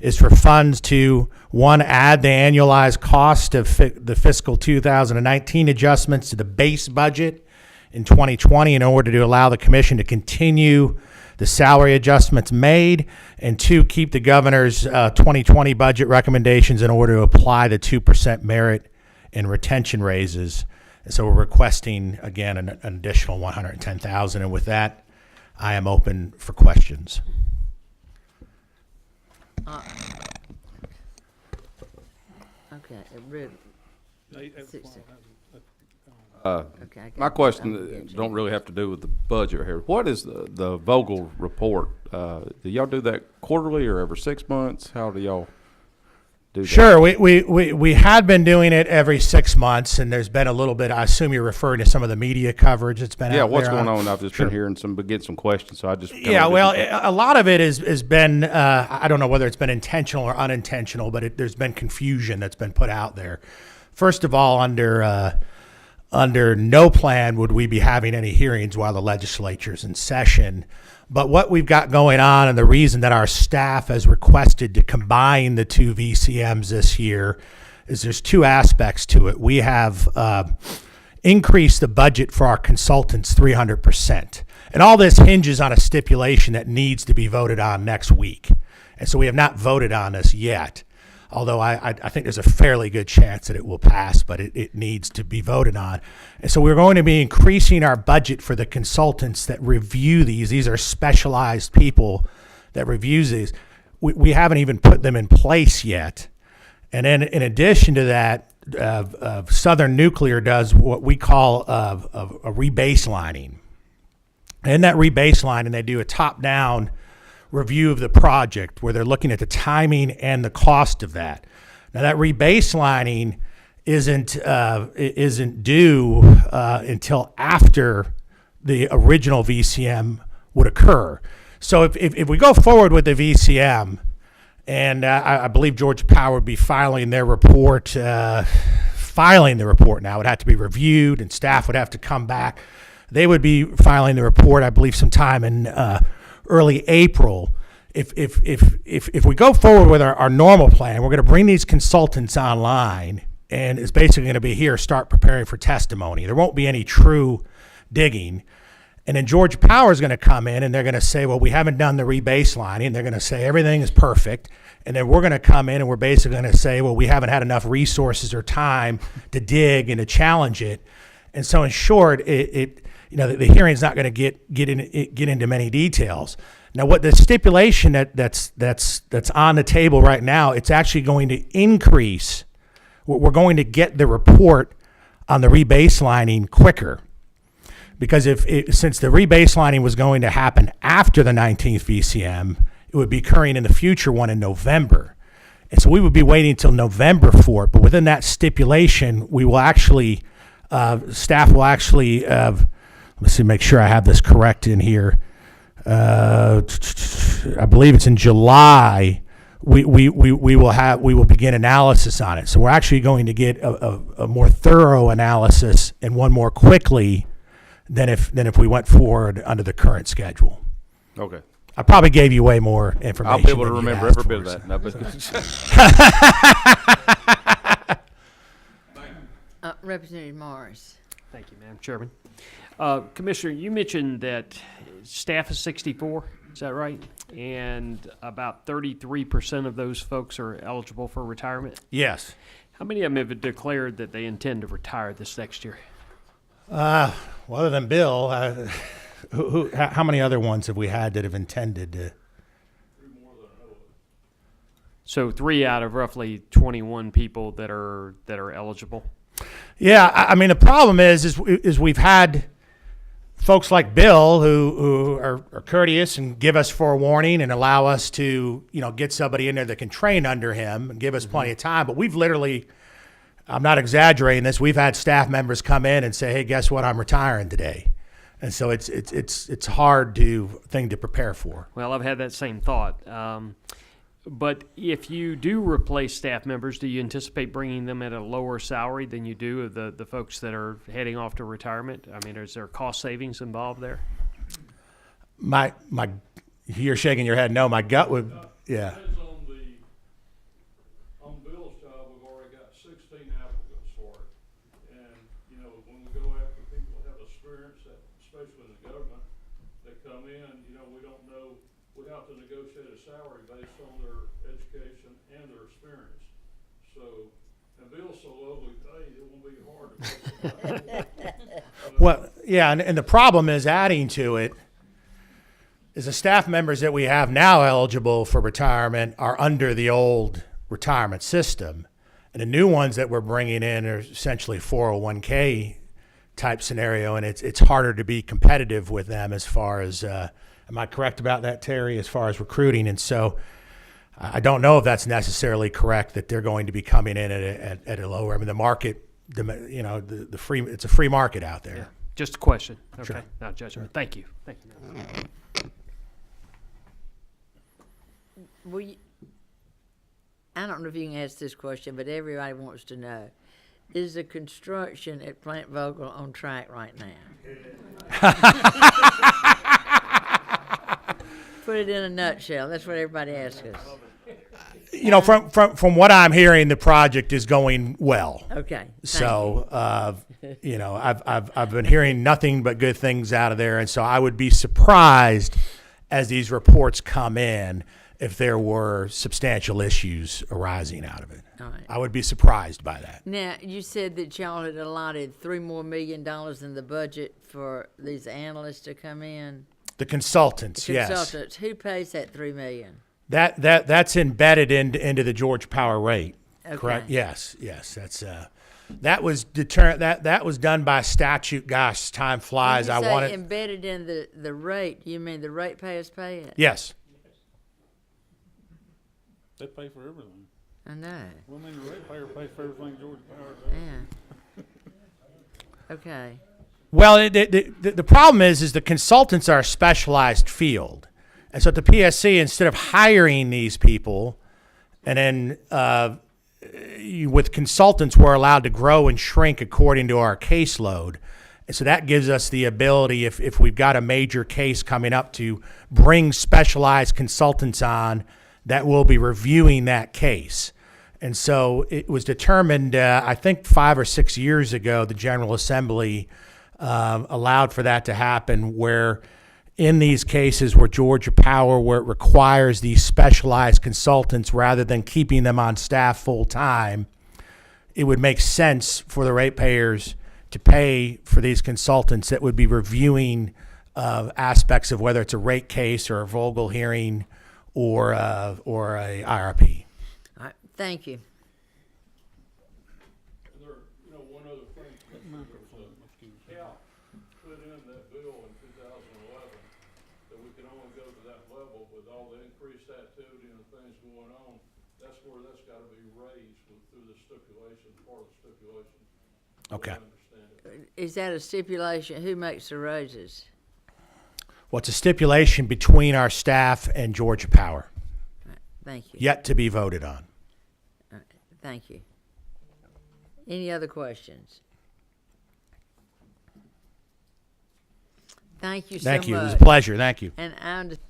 is for funds to, one, add the annualized cost of the fiscal 2019 adjustments to the base budget in 2020 in order to allow the commission to continue the salary adjustments made, and two, keep the governor's 2020 budget recommendations in order to apply the 2% merit and retention raises. And so we're requesting, again, an additional $110,000. And with that, I am open for questions. Okay, really. Okay, My question don't really have to do with the budget here. What is the Vogel report? Do y'all do that quarterly or every 6 months? How do y'all do that? Sure, we had been doing it every 6 months, and there's been a little bit, I assume you're referring to some of the media coverage that's been Yeah, out what's there. going on? I've just been hearing getting some questions, so I just. Yeah, well, a lot of it has been, I don't know whether it's been intentional or unintentional, but there's been confusion that's been put out there. First of all, under no plan would we be having any hearings while the legislature's in session. But what we've got going on, and the reason that our staff has requested to combine the two VCMs this year, is there's two aspects to it. We have increased the budget for our consultants 300%. And all this hinges on a stipulation that needs to be voted on next week. And so we have not voted on this yet, although I think there's a fairly good chance that it will pass, but it needs to be voted on. And so we're going to be increasing our budget for the consultants that review these. These are specialized people that reviews these. We haven't even put them in place yet. And then in addition to that, Southern Nuclear does what we call a rebaselining. And that rebaselining, they do a top-down review of the project where they're looking at the timing and the cost of that. Now that rebaselining isn't due until after the original VCM would occur. So if we go forward with the VCM, and I believe Georgia Power would be filing their report, now. It would have to be reviewed, and staff would have to come back. They would be filing the report, I believe, sometime in early April. If we go forward with our normal plan, we're going to bring these consultants online, and it's basically going to be here, start preparing for testimony. There won't be any true digging. And then Georgia Power is going to come in, and they're going to say, well, we haven't done the rebaselining. They're going to say everything is perfect. And then we're going to come in, and we're basically going to say, well, we haven't had enough resources or time to dig and to challenge it. And so in short, the hearing's not going to get into many details. Now, what the stipulation that's on the table right now, it's actually going to increase. We're going to get the report on the rebaselining quicker, because since the rebaselining was going to happen after the 19th VCM, it would be occurring in the future one in November, and so we would be waiting until November for it. But within that stipulation, we will actually staff will actually. Let's see, make sure I have this correct in here. I believe it's in July. We will begin analysis on it. So we're actually going to get a more thorough analysis and one more quickly than if we went forward under the current schedule. Okay. I probably gave you way more information. I'll be able to than you remember asked every bit for, of that. No, but Representative Morris. Thank you, Madam Chairman. Commissioner, you mentioned that staff is 64, is that right? And about 33% of those folks are eligible for retirement? Yes. How many of them have declared that they intend to retire this next year? Well, other than Bill, how many other ones have we had that have intended to? So 3 out of roughly 21 people that are eligible? Yeah, I mean, the problem is we've had folks like Bill who are courteous and give us forewarning and allow us to, get somebody in there that can train under him and give us plenty of time. But we've literally, I'm not exaggerating this, we've had staff members come in and say, hey, guess what, I'm retiring today. And so it's a hard thing to prepare for. Well, I've had that same thought. But if you do replace staff members, do you anticipate bringing them at a lower salary than you do of the folks that are heading off to retirement? I mean, is there cost savings involved there? You're shaking your head. No, my gut would, yeah. On Bill's job, we've already got 16 applicants for it. And, when we go after people that have experience, especially in the government, they come in, we don't know, we have to negotiate a salary based on their education and their experience. So, and Bill's so lowly paid, it won't be hard to Well, yeah, and the problem is adding to it is the staff members that we have now eligible for retirement are under the old retirement system. And the new ones that we're bringing in are essentially 401k type scenario, and it's harder to be competitive with them as far as, am I correct about that, Terry, as far as recruiting? And so I don't know if that's necessarily correct, that they're going to be coming in at a lower, I mean, the market, you know, the free, it's a free market out there. Yeah. Just a question. Okay. Sure. Not judgment. Thank you. Thank you. Will you, I don't know if you can ask this question, but everybody wants to know. Is the construction at Plant Vogel on track right now? Put it in a nutshell. That's what everybody asks us. You know, from what I'm hearing, the project is going well. Okay. So, you know, I've been hearing nothing but good things out of there, and so I would be surprised as these reports come in if there were substantial issues arising out of it. All right. I would be surprised by that. Now, you said that y'all had allotted $3 more million in the budget for these analysts to come in. The consultants, yes. Consultants. Who pays that $3 million? That's embedded into the Georgia Power rate. Okay. Correct? Yes. That's that was that was done by statute. Gosh, time flies. When you I say want it embedded in the rate, you mean the ratepayers pay it? Yes. They pay for everything. I know. Well, I mean, the ratepayer pays for everything Georgia Power does. Yeah. Okay. Well, the problem is the consultants are a specialized field. And so at the PSC, instead of hiring these people, and then with consultants, we're allowed to grow and shrink according to our caseload. And so that gives us the ability, if we've got a major case coming up, to bring specialized consultants on that will be reviewing that case. And so it was determined, I think 5 or 6 years ago, the General Assembly allowed for that to happen, where in these cases where Georgia Power, where it requires these specialized consultants rather than keeping them on staff full time, it would make sense for the ratepayers to pay for these consultants that would be reviewing aspects of whether it's a rate case or a Vogel hearing or a IRP. All right. Thank you. One other thing, Cal put in that bill in 2011 that we can only go to that level with all the increased activity and things going on. That's where that's got to be raised through the stipulation, part of the stipulation. Okay. Is that a stipulation? Who makes the raises? Well, it's a stipulation between our staff and Georgia Power, All right. Thank you. yet to be voted on. All right. Thank you. Any other questions? Thank you so much. Thank you. It was a pleasure. Thank you. And I understand.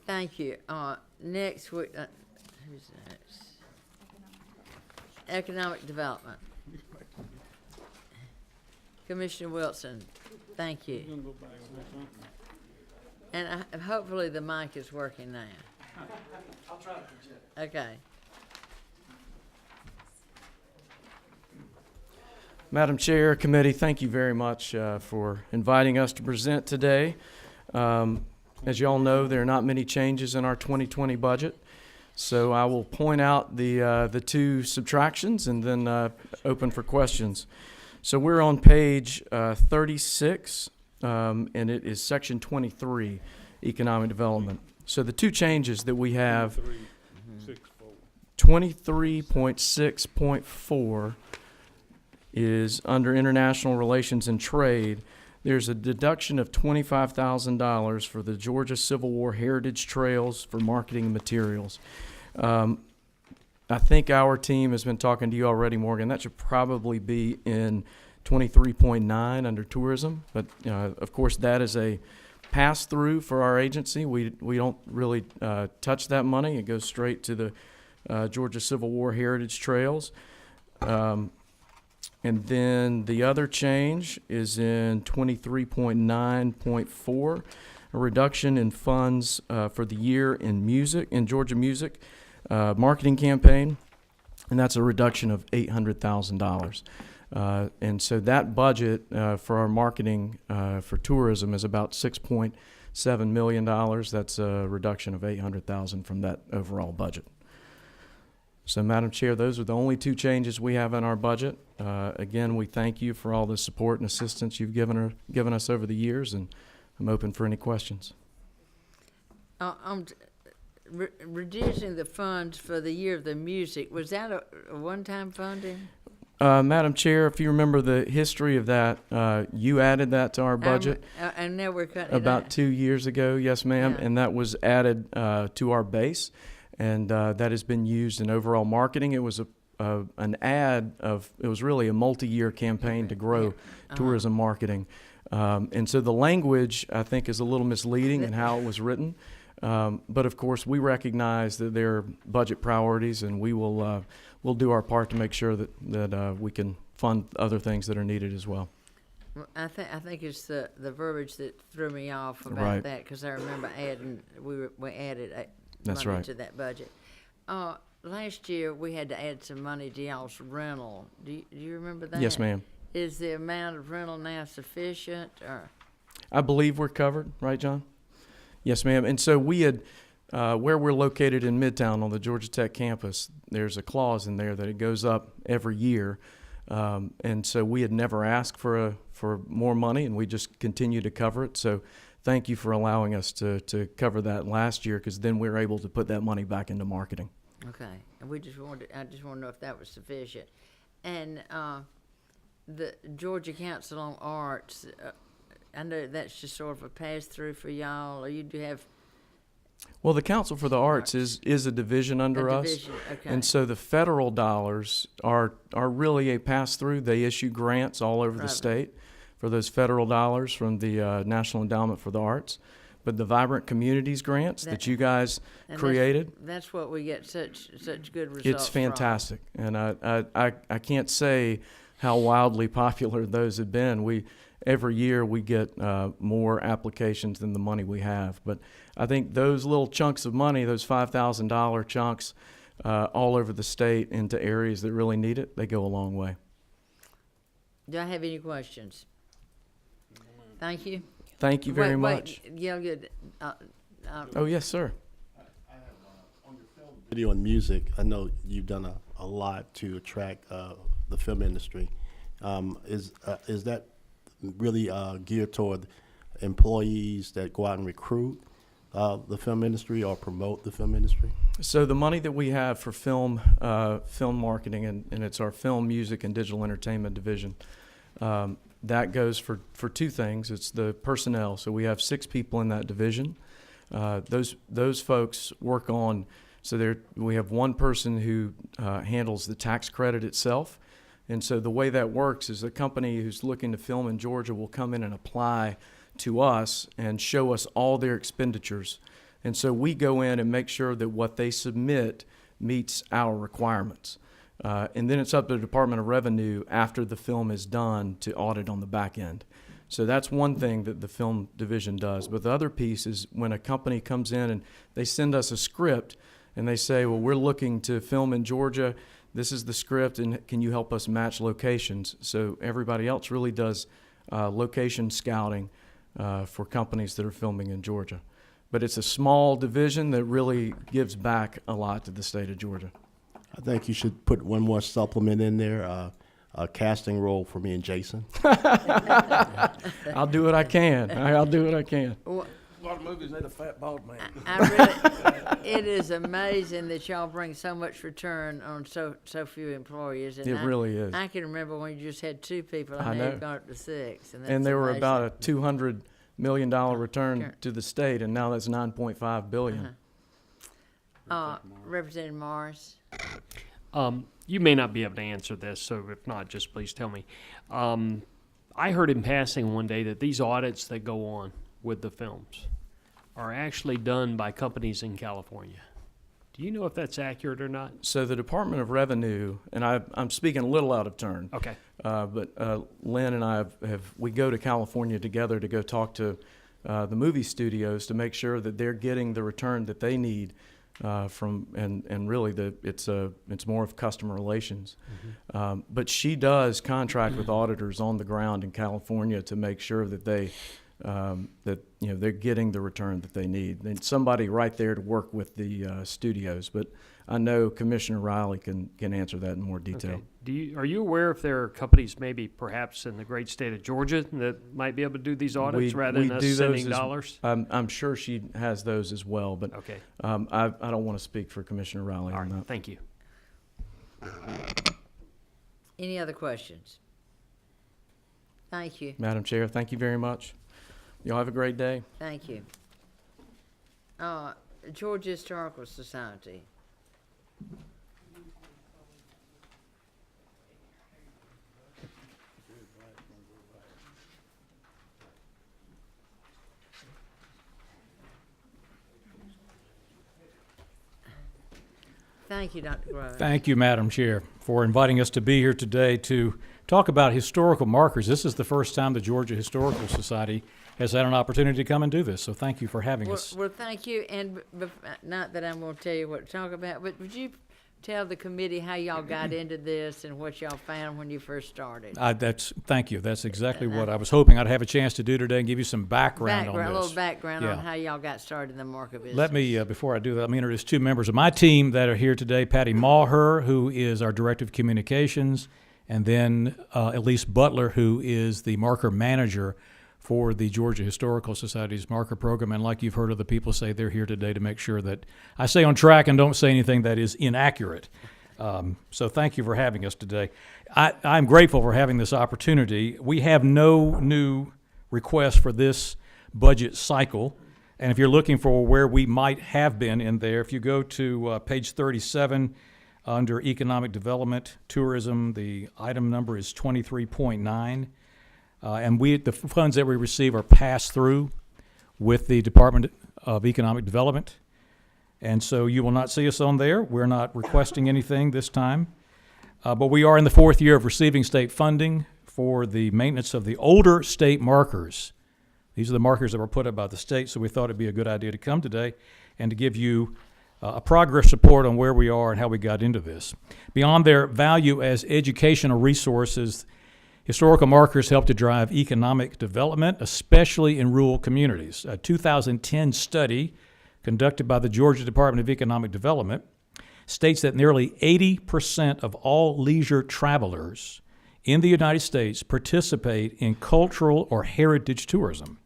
Thank you. Next, who's next? Economic Development. Commissioner Wilson, thank you. And hopefully the mic is working now. I'll try to project. Okay. Madam Chair, committee, thank you very much for inviting us to present today. As you all know, there are not many changes in our 2020 budget, so I will point out the two subtractions and then open for questions. So we're on page 36, and it is section 23, economic development. So the two changes that we have, 23.6.4 is under international relations and trade. There's a deduction of $25,000 for the Georgia Civil War Heritage Trails for marketing materials. I think our team has been talking to you already, Morgan. That should probably be in 23.9 under tourism, but of course that is a pass-through for our agency. We don't really touch that money. It goes straight to the Georgia Civil War Heritage Trails. And then the other change is in 23.9.4, a reduction in funds for the year in music, in Georgia music marketing campaign, and that's a reduction of $800,000. And so that budget for our marketing for tourism is about $6.7 million. That's a reduction of $800,000 from that overall budget. So, Madam Chair, those are the only two changes we have in our budget. Again, we thank you for all the support and assistance you've given us over the years, and I'm open for any questions. Reducing the funds for the year of the music, was that a one-time funding? Madam Chair, if you remember the history of that, you added that to our budget And now we're cutting it about out. 2 years ago, yes, ma'am, Yeah. and that was added to our base. And that has been used in overall marketing. It was an ad of, it was really a multi-year campaign to grow tourism marketing. And so the language, I think, is a little misleading in how it was written. But of course, we recognize that there are budget priorities, and we will we'll do our part to make sure that we can fund other things that are needed as well. Well, I think it's the verbiage that threw me off about Right. that, because I remember we added That's money right. to that budget. Last year we had to add some money to y'all's rental. Do you remember that? Yes, ma'am. Is the amount of rental now sufficient, or? I believe we're covered, right, John? Yes, ma'am. And so we had, where we're located in Midtown on the Georgia Tech campus, there's a clause in there that it goes up every year. And so we had never asked for more money, and we just continue to cover it. So thank you for allowing us to cover that last year, because then we were able to put that money back into marketing. Okay, and I just want to know if that was sufficient. And the Georgia Council on Arts, I know that's just sort of a pass-through for y'all, or you do have Well, the Council for the Arts is a division under a us. division? Okay. And so the federal dollars are really a pass-through. They issue grants all over the Right. state for those federal dollars from the National Endowment for the Arts. But the Vibrant Communities grants that you guys And created, That's what we get such good results it's from. fantastic. And I can't say how wildly popular those have been. Every year we get more applications than the money we have. But I think those little chunks of money, those $5,000 chunks all over the state into areas that really need it, they go a long way. Do I have any questions? Thank you. Thank you very Wait, much. Yeah, good. Oh, yes, sir. Video and music, I know you've done a lot to attract the film industry. Is that really geared toward employees that go out and recruit the film industry or promote the film industry? So the money that we have for film marketing, and it's our film, music, and digital entertainment division, that goes for two things. It's the personnel. So we have 6 people in that division. Those folks work on, we have one person who handles the tax credit itself. And so the way that works is a company who's looking to film in Georgia will come in and apply to us and show us all their expenditures. And so we go in and make sure that what they submit meets our requirements. And then it's up to the Department of Revenue after the film is done to audit on the back end. So that's one thing that the film division does. But the other piece is when a company comes in and they send us a script and they say, well, we're looking to film in Georgia. this is the script, and can you help us match locations? So everybody else really does location scouting for companies that are filming in Georgia. But it's a small division that really gives back a lot to the state of Georgia. I think you should put one more supplement in there, a casting role for me and Jason. I'll do what I can. I'll do what I can. Well, A lot of movies need a fat bald man. I really, it is amazing that y'all bring so much return on so few employees. And It really is. I can remember when you just had 2 people, I and know. they've gone up to 6. And, And that's they were amazing. about a $200 million return Sure. to the state, and now that's $9.5 billion. Representative Morris. You may not be able to answer this, so if not, just please tell me. I heard in passing one day that these audits that go on with the films are actually done by companies in California. Do you know if that's accurate or not? So the Department of Revenue, and I'm speaking a little out of turn. Okay. But Lynn and I we go to California together to go talk to the movie studios to make sure that they're getting the return that they need from, and really it's more of customer relations. But she does contract with auditors on the ground in California to make sure that they're getting the return that they need. And somebody right there to work with the studios. But I know Commissioner Riley can answer that in more detail. Okay. Are you aware if there are companies maybe perhaps in the great state of Georgia that might be able to do these audits rather than us do those sending dollars? I'm sure she has those as well, but Okay. I don't want to speak for Commissioner Riley All on right. that. Thank you. Any other questions? Thank you. Madam Chair, thank you very much. Y'all have a great day. Thank you. Georgia Historical Society. Thank you, Dr. Grove. Thank you, Madam Chair, for inviting us to be here today to talk about historical markers. This is the first time the Georgia Historical Society has had an opportunity to come and do this, so thank you for having us. Well, thank you, and not that I'm going to tell you what to talk about, but would you tell the committee how y'all got into this and what y'all found when you first started? Thank you. That's exactly what I was hoping I'd have a chance to do today and give you some background on this. A little background on Yeah. how y'all got started in the market business. Let me, before I do that, let me introduce 2 members of my team that are here today. Patty Maher, who is our Director of Communications, and then Elise Butler, who is the marker manager for the Georgia Historical Society's marker program. And like you've heard other people say, they're here today to make sure that I stay on track and don't say anything that is inaccurate. So thank you for having us today. I'm grateful for having this opportunity. We have no new requests for this budget cycle. And if you're looking for where we might have been in there, if you go to page 37 under Economic Development, Tourism, the item number is 23.9. And the funds that we receive are passed through with the Department of Economic Development. And so you will not see us on there. We're not requesting anything this time. But we are in the 4th year of receiving state funding for the maintenance of the older state markers. These are the markers that were put up by the state, so we thought it'd be a good idea to come today and to give you a progress report on where we are and how we got into this. Beyond their value as educational resources, historical markers help to drive economic development, especially in rural communities. A 2010 study conducted by the Georgia Department of Economic Development states that nearly 80% of all leisure travelers in the United States participate in cultural or heritage tourism.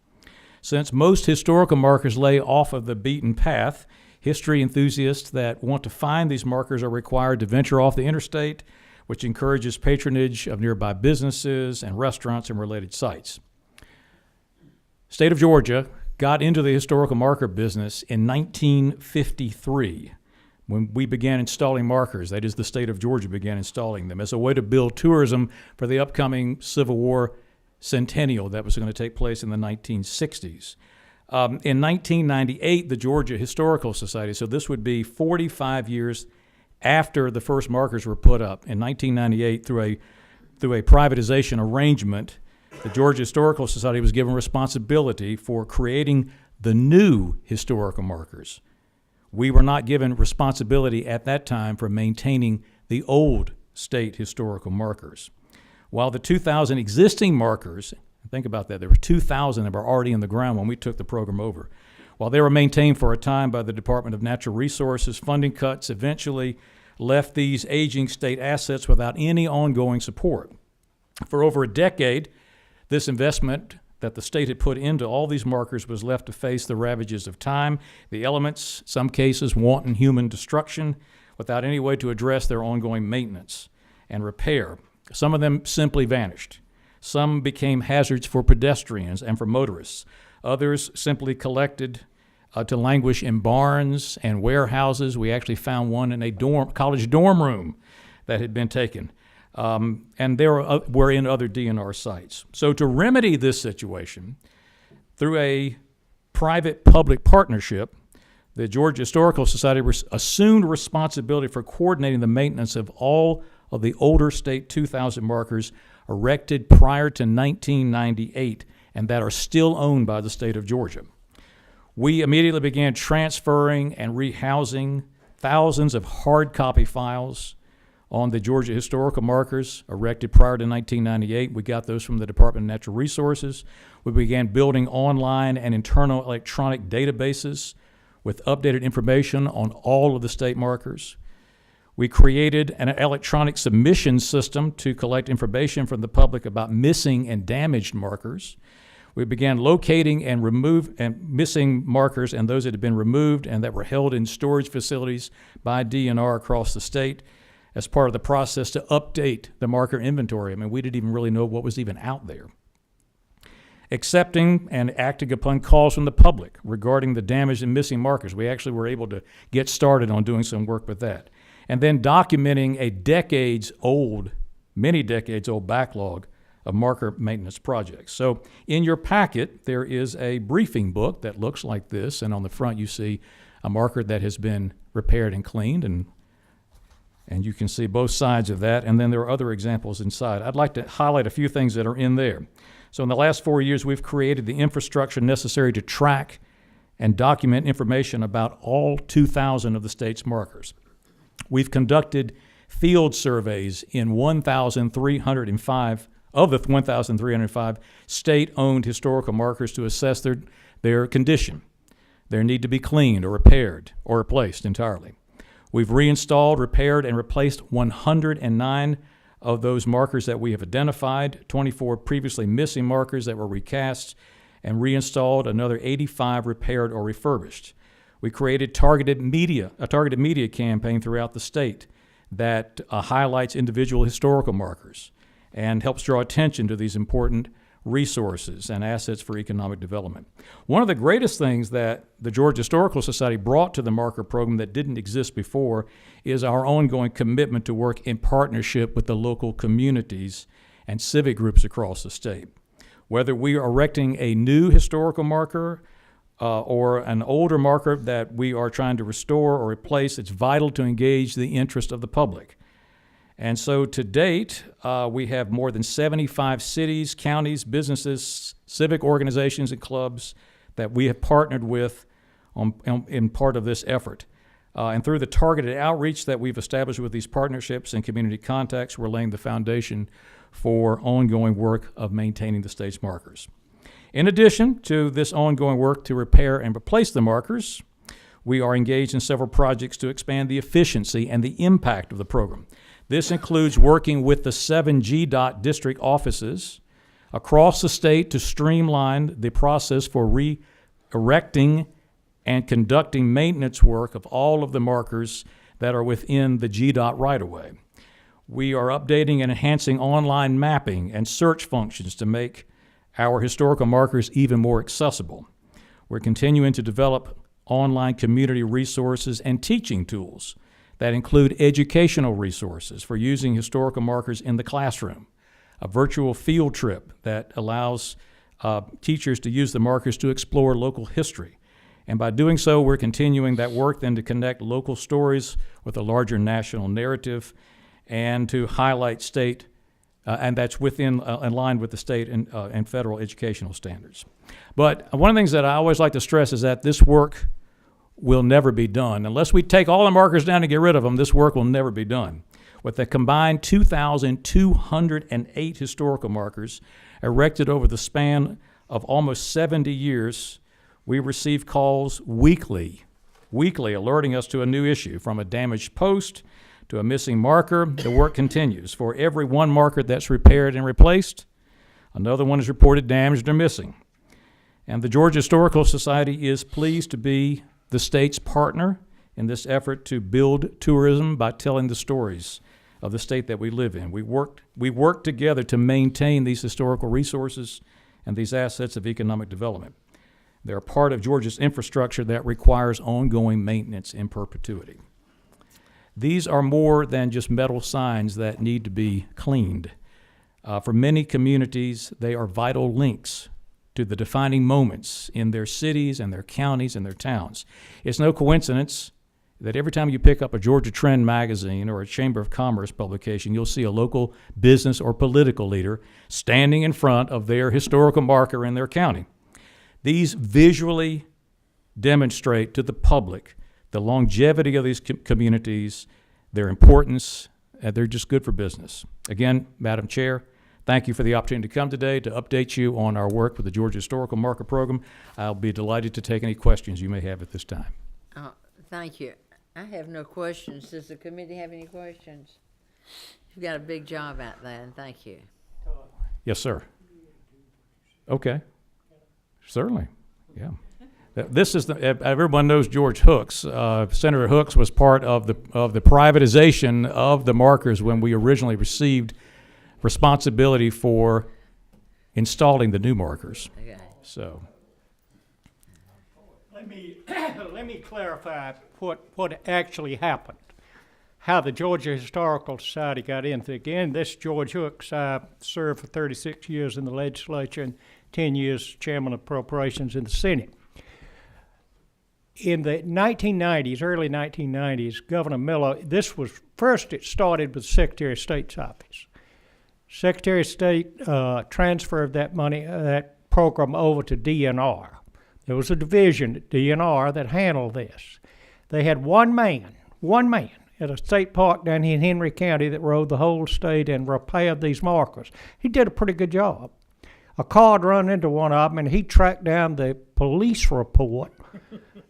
Since most historical markers lay off of the beaten path, history enthusiasts that want to find these markers are required to venture off the interstate, which encourages patronage of nearby businesses and restaurants and related sites. State of Georgia got into the historical marker business in 1953 when we began installing markers. That is, the state of Georgia began installing them as a way to build tourism for the upcoming Civil War centennial that was going to take place in the 1960s. In 1998, the Georgia Historical Society, so this would be 45 years after the first markers were put up, in 1998, through a privatization arrangement, the Georgia Historical Society was given responsibility for creating the new historical markers. We were not given responsibility at that time for maintaining the old state historical markers. While the 2,000 existing markers, think about that, there were 2,000 that were already in the ground when we took the program over. While they were maintained for a time by the Department of Natural Resources, funding cuts eventually left these aging state assets without any ongoing support. For over a decade, this investment that the state had put into all these markers was left to face the ravages of time, the elements, some cases wanton human destruction, without any way to address their ongoing maintenance and repair. Some of them simply vanished. Some became hazards for pedestrians and for motorists. Others simply collected to languish in barns and warehouses. We actually found one in a college dorm room that had been taken. And there were in other DNR sites. So to remedy this situation, through a private-public partnership, the Georgia Historical Society assumed responsibility for coordinating the maintenance of all of the older state 2,000 markers erected prior to 1998 and that are still owned by the state of Georgia. We immediately began transferring and rehousing thousands of hard copy files on the Georgia historical markers erected prior to 1998. We got those from the Department of Natural Resources. We began building online and internal electronic databases with updated information on all of the state markers. We created an electronic submission system to collect information from the public about missing and damaged markers. We began locating and missing markers and those that had been removed and that were held in storage facilities by DNR across the state as part of the process to update the marker inventory. I mean, we didn't even really know what was even out there. Accepting and acting upon calls from the public regarding the damaged and missing markers. We actually were able to get started on doing some work with that. And then documenting a many decades old backlog of marker maintenance projects. So in your packet, there is a briefing book that looks like this, and on the front you see a marker that has been repaired and cleaned, and you can see both sides of that, and then there are other examples inside. I'd like to highlight a few things that are in there. So in the last 4 years, we've created the infrastructure necessary to track and document information about all 2,000 of the state's markers. We've conducted field surveys in 1,305 of the 1,305 state-owned historical markers to assess their condition, their need to be cleaned or repaired or replaced entirely. We've reinstalled, repaired, and replaced 109 of those markers that we have identified, 24 previously missing markers that were recast, and reinstalled another 85 repaired or refurbished. We created a targeted media campaign throughout the state that highlights individual historical markers and helps draw attention to these important resources and assets for economic development. One of the greatest things that the Georgia Historical Society brought to the marker program that didn't exist before is our ongoing commitment to work in partnership with the local communities and civic groups across the state. Whether we are erecting a new historical marker or an older marker that we are trying to restore or replace, it's vital to engage the interest of the public. And so to date, we have more than 75 cities, counties, businesses, civic organizations, and clubs that we have partnered with in part of this effort. And through the targeted outreach that we've established with these partnerships and community contacts, we're laying the foundation for ongoing work of maintaining the state's markers. In addition to this ongoing work to repair and replace the markers, we are engaged in several projects to expand the efficiency and the impact of the program. This includes working with the 7 GDOT district offices across the state to streamline the process for re-erecting and conducting maintenance work of all of the markers that are within the GDOT right-of-way. We are updating and enhancing online mapping and search functions to make our historical markers even more accessible. We're continuing to develop online community resources and teaching tools that include educational resources for using historical markers in the classroom, a virtual field trip that allows teachers to use the markers to explore local history. And by doing so, we're continuing that work then to connect local stories with a larger national narrative and to highlight state, and that's in line with the state and federal educational standards. But one of the things that I always like to stress is that this work will never be done. Unless we take all the markers down and get rid of them, this work will never be done. With a combined 2,208 historical markers erected over the span of almost 70 years, we receive calls weekly alerting us to a new issue. From a damaged post to a missing marker, the work continues. For every one marker that's repaired and replaced, another one is reported damaged or missing. And the Georgia Historical Society is pleased to be the state's partner in this effort to build tourism by telling the stories of the state that we live in. We work together to maintain these historical resources and these assets of economic development. They're part of Georgia's infrastructure that requires ongoing maintenance in perpetuity. These are more than just metal signs that need to be cleaned. For many communities, they are vital links to the defining moments in their cities and their counties and their towns. It's no coincidence that every time you pick up a Georgia Trend magazine or a Chamber of Commerce publication, you'll see a local business or political leader standing in front of their historical marker in their county. These visually demonstrate to the public the longevity of these communities, their importance, and they're just good for business. Again, Madam Chair, thank you for the opportunity to come today to update you on our work with the Georgia Historical Marker Program. I'll be delighted to take any questions you may have at this time. Thank you. I have no questions. Does the committee have any questions? You've got a big job out there, and thank you. Yes, sir. Okay. Certainly. Yeah. This is everyone knows George Hooks. Senator Hooks was part of the privatization of the markers when we originally received responsibility for installing the new markers. Okay. So. Let me clarify what actually happened, how the Georgia Historical Society got into it. Again, this George Hooks. I served for 36 years in the legislature and 10 years chairman of Appropriations in the Senate. In the 1990s, early 1990s, Governor Miller, it started with the Secretary of State's office. Secretary of State transferred that money, that program over to DNR. There was a division at DNR that handled this. They had one man at a state park down here in Henry County that rode the whole state and repaired these markers. He did a pretty good job. A car had run into one of them, and he tracked down the police report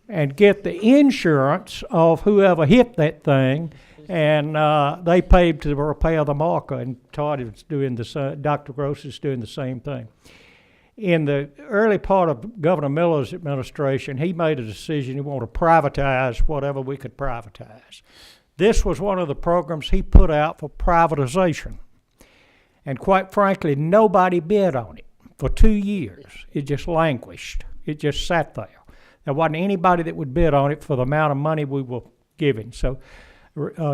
and get the insurance of whoever hit that thing, and they paid to repair the marker, and Todd is doing Dr. Gross is doing the same thing. In the early part of Governor Miller's administration, he made a decision he wanted to privatize whatever we could privatize. This was one of the programs he put out for privatization. And quite frankly, nobody bid on it for 2 years. It just languished. It just sat there. There wasn't anybody that would bid on it for the amount of money we were giving. So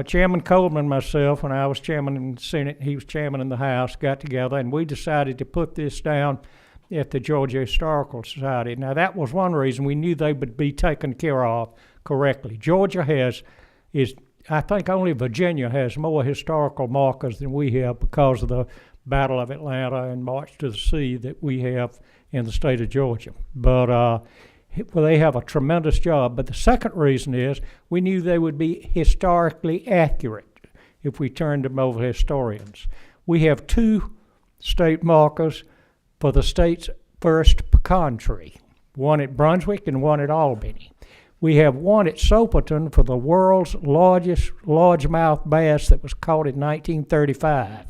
Chairman Coleman and myself, when I was chairman in the Senate, he was chairman in the House, got together, and we decided to put this down at the Georgia Historical Society. Now, that was one reason we knew they would be taken care of correctly. Georgia I think only Virginia has more historical markers than we have because of the Battle of Atlanta and March to the Sea that we have in the state of Georgia. But they have a tremendous job. But the second reason is we knew they would be historically accurate if we turned them over to historians. We have 2 state markers for the state's first pecan tree, one at Brunswick and one at Albany. We have one at Soperton for the world's largest largemouth bass that was caught in 1935.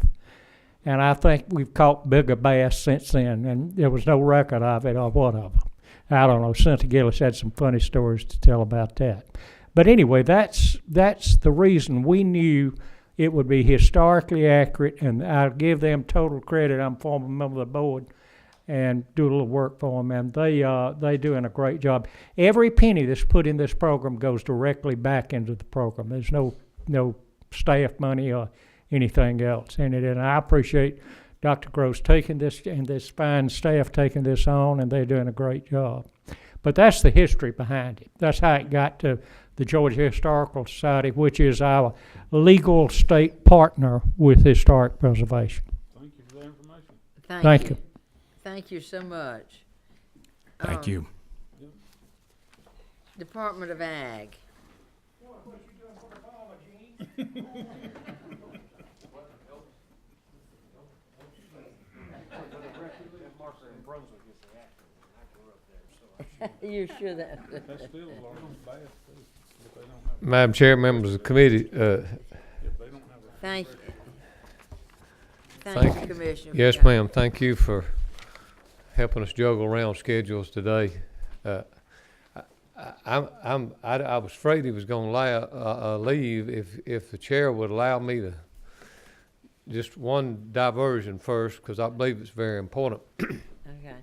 And I think we've caught bigger bass since then, and there was no record of it or what of them. I don't know, Senator Gillis had some funny stories to tell about that. But anyway, that's the reason we knew it would be historically accurate, and I'll give them total credit. I'm a former member of the board and do a little work for them, and they doing a great job. Every penny that's put in this program goes directly back into the program. There's no staff money or anything else in it, and I appreciate Dr. Gross taking this and this fine staff taking this on, and they're doing a great job. But that's the history behind it. That's how it got to the Georgia Historical Society, which is our legal state partner with historic preservation. Thank you for the information. Thank you. Thank you so much. Thank you. Department of Ag. Brunswick is the actor, and I grew up there, so. You're sure that? That's still as large as Bath, too, but they don't have, Madam Chair, members of the committee, if they don't have a. Thank you. Thank Thank you, Commissioner. for yes, coming. ma'am, thank you for helping us juggle around schedules today. I was afraid he was gonna leave if the chair would allow me to, just one diversion first, because I believe it's very important. Okay.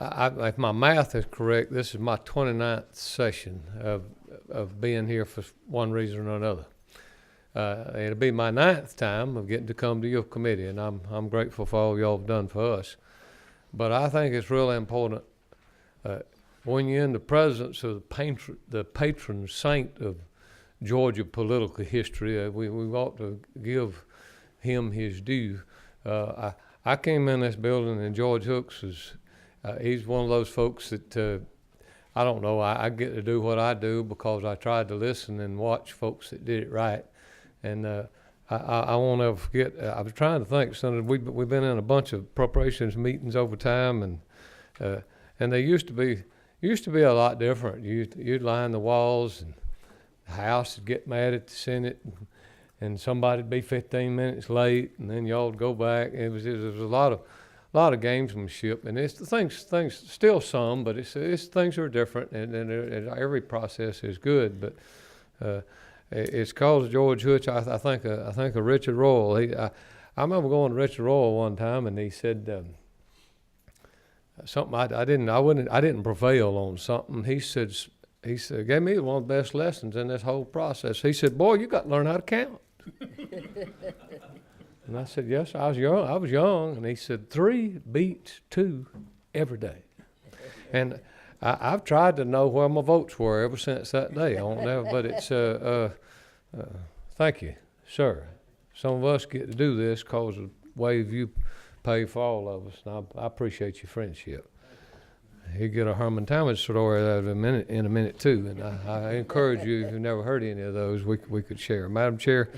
If my math is correct, this is my 29th session of being here for one reason or another. It'll be my 9th time of getting to come to your committee, and I'm grateful for all y'all have done for us. But I think it's really important when you're in the presence of the patron saint of Georgia political history, we ought to give him his due. I came in this building, and George Hooks is he's one of those folks that I don't know. I get to do what I do because I tried to listen and watch folks that did it right. And I won't ever forget. I was trying to think. Senator, we've been in a bunch of appropriations meetings over time, and they used to be a lot different. You'd line the walls, and the House would get mad at the Senate, and somebody'd be 15 minutes late, and then y'all would go back. It was a lot of gamesmanship, and it's things still some, but it's things are different, and every process is good, but. It's called George Hooch. I think of Richard Royal. I remember going to Richard Royal one time, and he said something I didn't prevail on something. He said gave me one of the best lessons in this whole process. He said, "Boy, you got to learn how to count." And I said, "Yes, I was young." And he said, 3 beats 2 every day. And I've tried to know where my votes were ever since that day. I won't never, but it's thank you, sir. Some of us get to do this because of the way you pay for all of us, and I appreciate your friendship. You get a Herman Talmadge story out of in a minute too, and I encourage you, if you've never heard any of those, we could share. Madam Chair,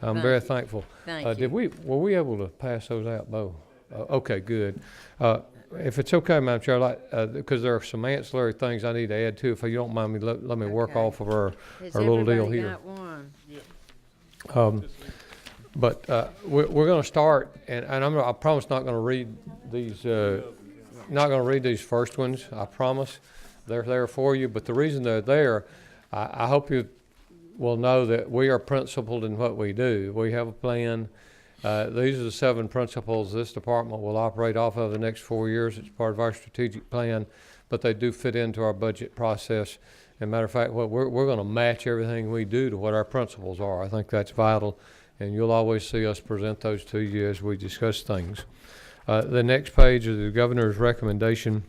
I'm very thankful. Thank you. Were we able to pass those out, Bo? Okay, good. If it's okay, Madam Chair, because there are some ancillary things I need to add too. If you don't mind me, let me work Okay. off of our Has little deal everybody here. got one? Yeah. But we're going to start, and I promise not going to read these. Not going to read these first ones. I promise. They're there for you. But the reason they're there, I hope you will know that we are principled in what we do. We have a plan. These are the 7 principles this department will operate off of the next 4 years. It's part of our strategic plan, but they do fit into our budget process. As a matter of fact, we're going to match everything we do to what our principles are. I think that's vital, and you'll always see us present those to you as we discuss things. The next page is the governor's recommendation.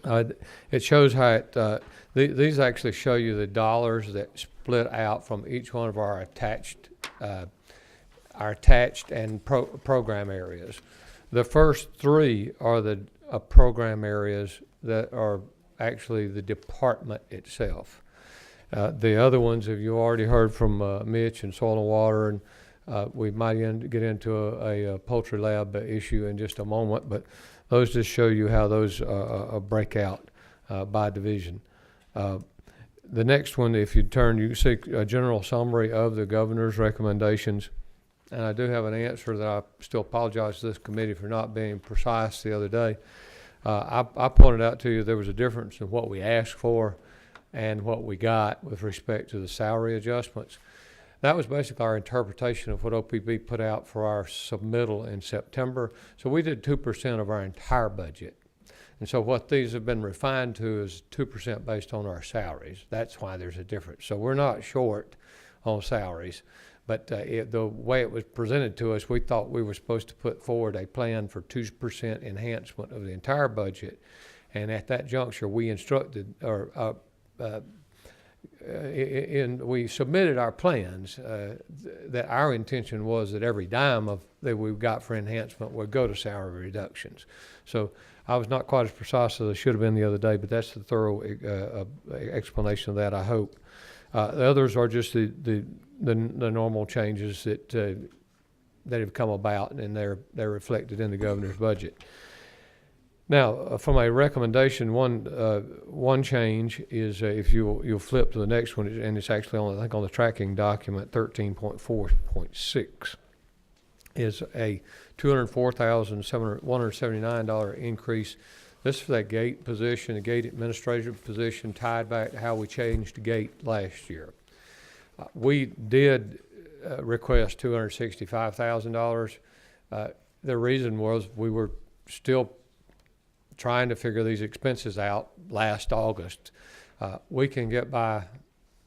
It shows how these actually show you the dollars that split out from each one of our attached and program areas. The first 3 are the program areas that are actually the department itself. The other ones, have you already heard from Mitch and Soil and Water, and we might get into a poultry lab issue in just a moment, but those just show you how those break out by division. The next one, if you turn, you see a general summary of the governor's recommendations. And I do have an answer that I still apologize to this committee for not being precise the other day. I pointed out to you there was a difference in what we asked for and what we got with respect to the salary adjustments. That was basically our interpretation of what OPB put out for our submittal in September. So we did 2% of our entire budget. And so what these have been refined to is 2% based on our salaries. That's why there's a difference. So we're not short on salaries. But the way it was presented to us, we thought we were supposed to put forward a plan for 2% enhancement of the entire budget. And at that juncture, we instructed, we submitted our plans that our intention was that every dime that we've got for enhancement would go to salary reductions. So I was not quite as precise as I should have been the other day, but that's the thorough explanation of that, I hope. The others are just the normal changes that that have come about, and they're reflected in the governor's budget. Now, from a recommendation, one change is if you'll flip to the next one, and it's actually on, I think, on the tracking document 13.4.6, is a $204,179 increase. This is for that gate position, the gate administrative position, tied back to how we changed the gate last year. We did request $265,000. The reason was we were still trying to figure these expenses out last August. We can get by,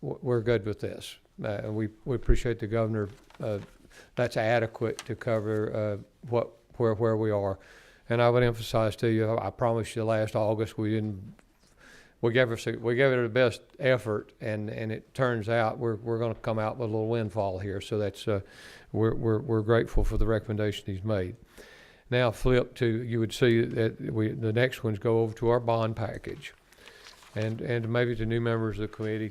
we're good with this. And we appreciate the governor, that's adequate to cover where we are. And I would emphasize to you, I promised you last August we gave it our best effort, and it turns out we're going to come out with a little windfall here. So that's we're grateful for the recommendation he's made. Now flip to, you would see that the next ones go over to our bond package, and maybe to new members of the committee,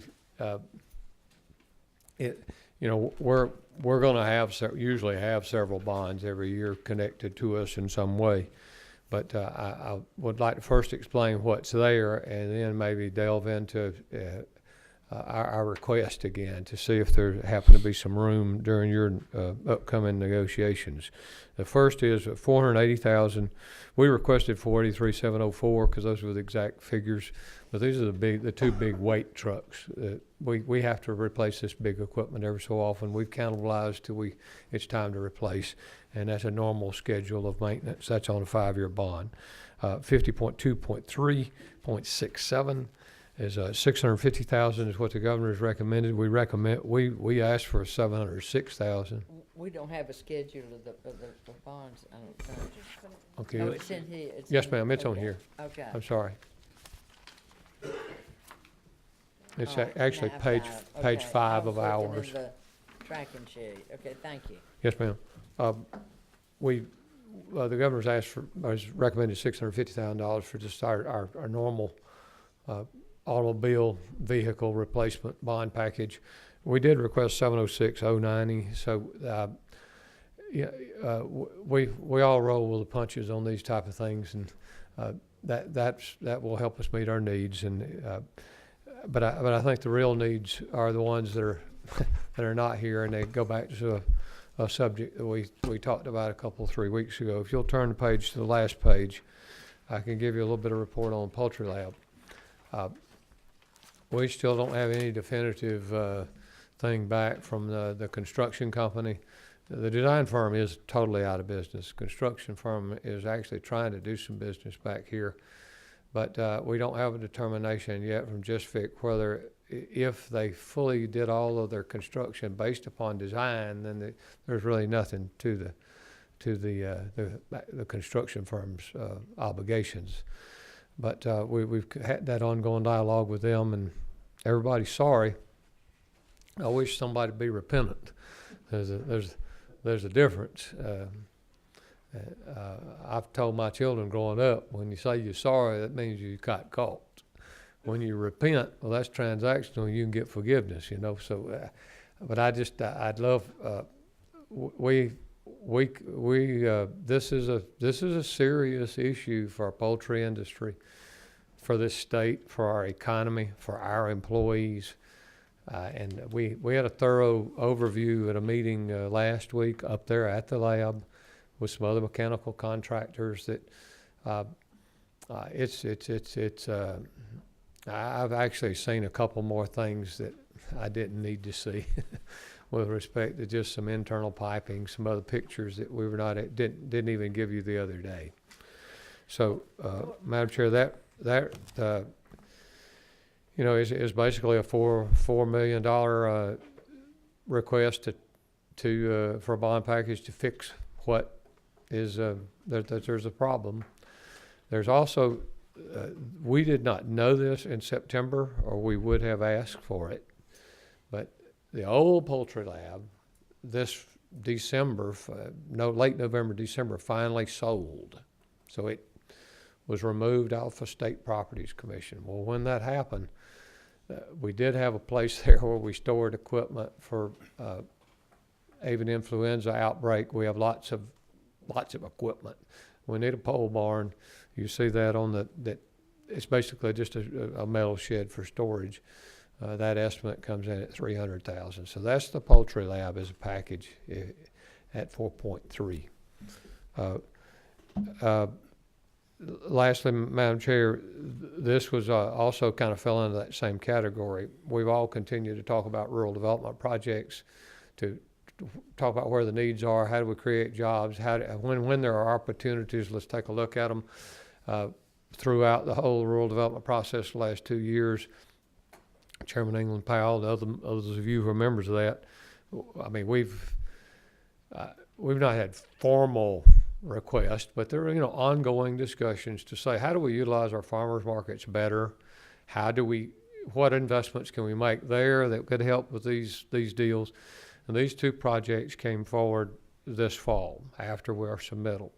we're going to usually have several bonds every year connected to us in some way, but I would like to first explain what's there, and then maybe delve into our request again to see if there happen to be some room during your upcoming negotiations. The first is $480,000. We requested $483,704 because those were the exact figures. But these are the two big weight trucks. We have to replace this big equipment every so often. We've cannibalized till it's time to replace, and that's a normal schedule of maintenance. That's on a 5-year bond. 50.2.3.67 is $650,000 is what the governor's recommended. We asked for $706,000. We don't have a schedule of the bonds, I don't think. Okay. Oh, it's in here. Yes, ma'am, it's on here. Okay. I'm sorry. It's All right, actually now page okay. 5 of I was looking ours. in the tracking sheet. Okay, thank you. Yes, ma'am. The governor's recommended $650,000 for just our normal automobile vehicle replacement bond package. We did request $706,090. So we all roll with the punches on these type of things, and that will help us meet our needs. And but I think the real needs are the ones that are not here, and they go back to a subject that we talked about 3 weeks ago. If you'll turn the page to the last page, I can give you a little bit of report on Poultry Lab. We still don't have any definitive thing back from the construction company. The design firm is totally out of business. Construction firm is actually trying to do some business back here, but we don't have a determination yet from JustFIC whether, if they fully did all of their construction based upon design, then there's really nothing to the construction firm's obligations. But we've had that ongoing dialogue with them, and everybody's sorry. I wish somebody would be repentant. There's a difference. I've told my children growing up, when you say you're sorry, that means you got caught. When you repent, well, that's transactional. You can get forgiveness, So, but I'd love. This is a serious issue for our poultry industry, for this state, for our economy, for our employees. And we had a thorough overview at a meeting last week up there at the lab with some other mechanical contractors that I've actually seen a couple more things that I didn't need to see with respect to just some internal piping, some other pictures that we were didn't even give you the other day. So, Madam Chair, that is basically a $4 million request for a bond package to fix what is that there's a problem. There's also we did not know this in September, or we would have asked for it, but the old poultry lab this December, late November, December, finally sold. So it was removed off of State Properties Commission. Well, when that happened, we did have a place there where we stored equipment for avian influenza outbreak, we have lots of equipment. We need a pole barn. You see that on that it's basically just a metal shed for storage. That estimate comes in at $300,000. So that's the poultry lab as a package at 4.3. Lastly, Madam Chair, this was also kind of fell into that same category. We've all continued to talk about rural development projects, to talk about where the needs are, how do we create jobs, when there are opportunities, let's take a look at them. Throughout the whole rural development process the last 2 years, Chairman England Powell, others of you who are members of that, I mean, we've not had formal request, but there are ongoing discussions to say, how do we utilize our farmers markets better? What investments can we make there that could help with these deals? And these two projects came forward this fall after our submittal.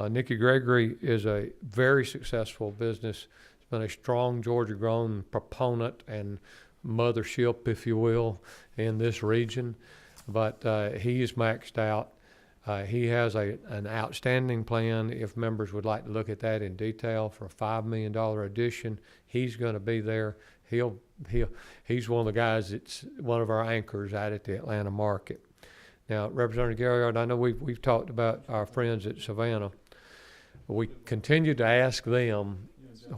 Nikki Gregory is a very successful business. It's been a strong Georgia-grown proponent and mothership, if you will, in this region, but he is maxed out. He has an outstanding plan. If members would like to look at that in detail for a $5 million addition, he's going to be there. He's one of the guys that's one of our anchors out at the Atlanta market. Now, Representative Garrard, I know we've talked about our friends at Savannah. We continue to ask them,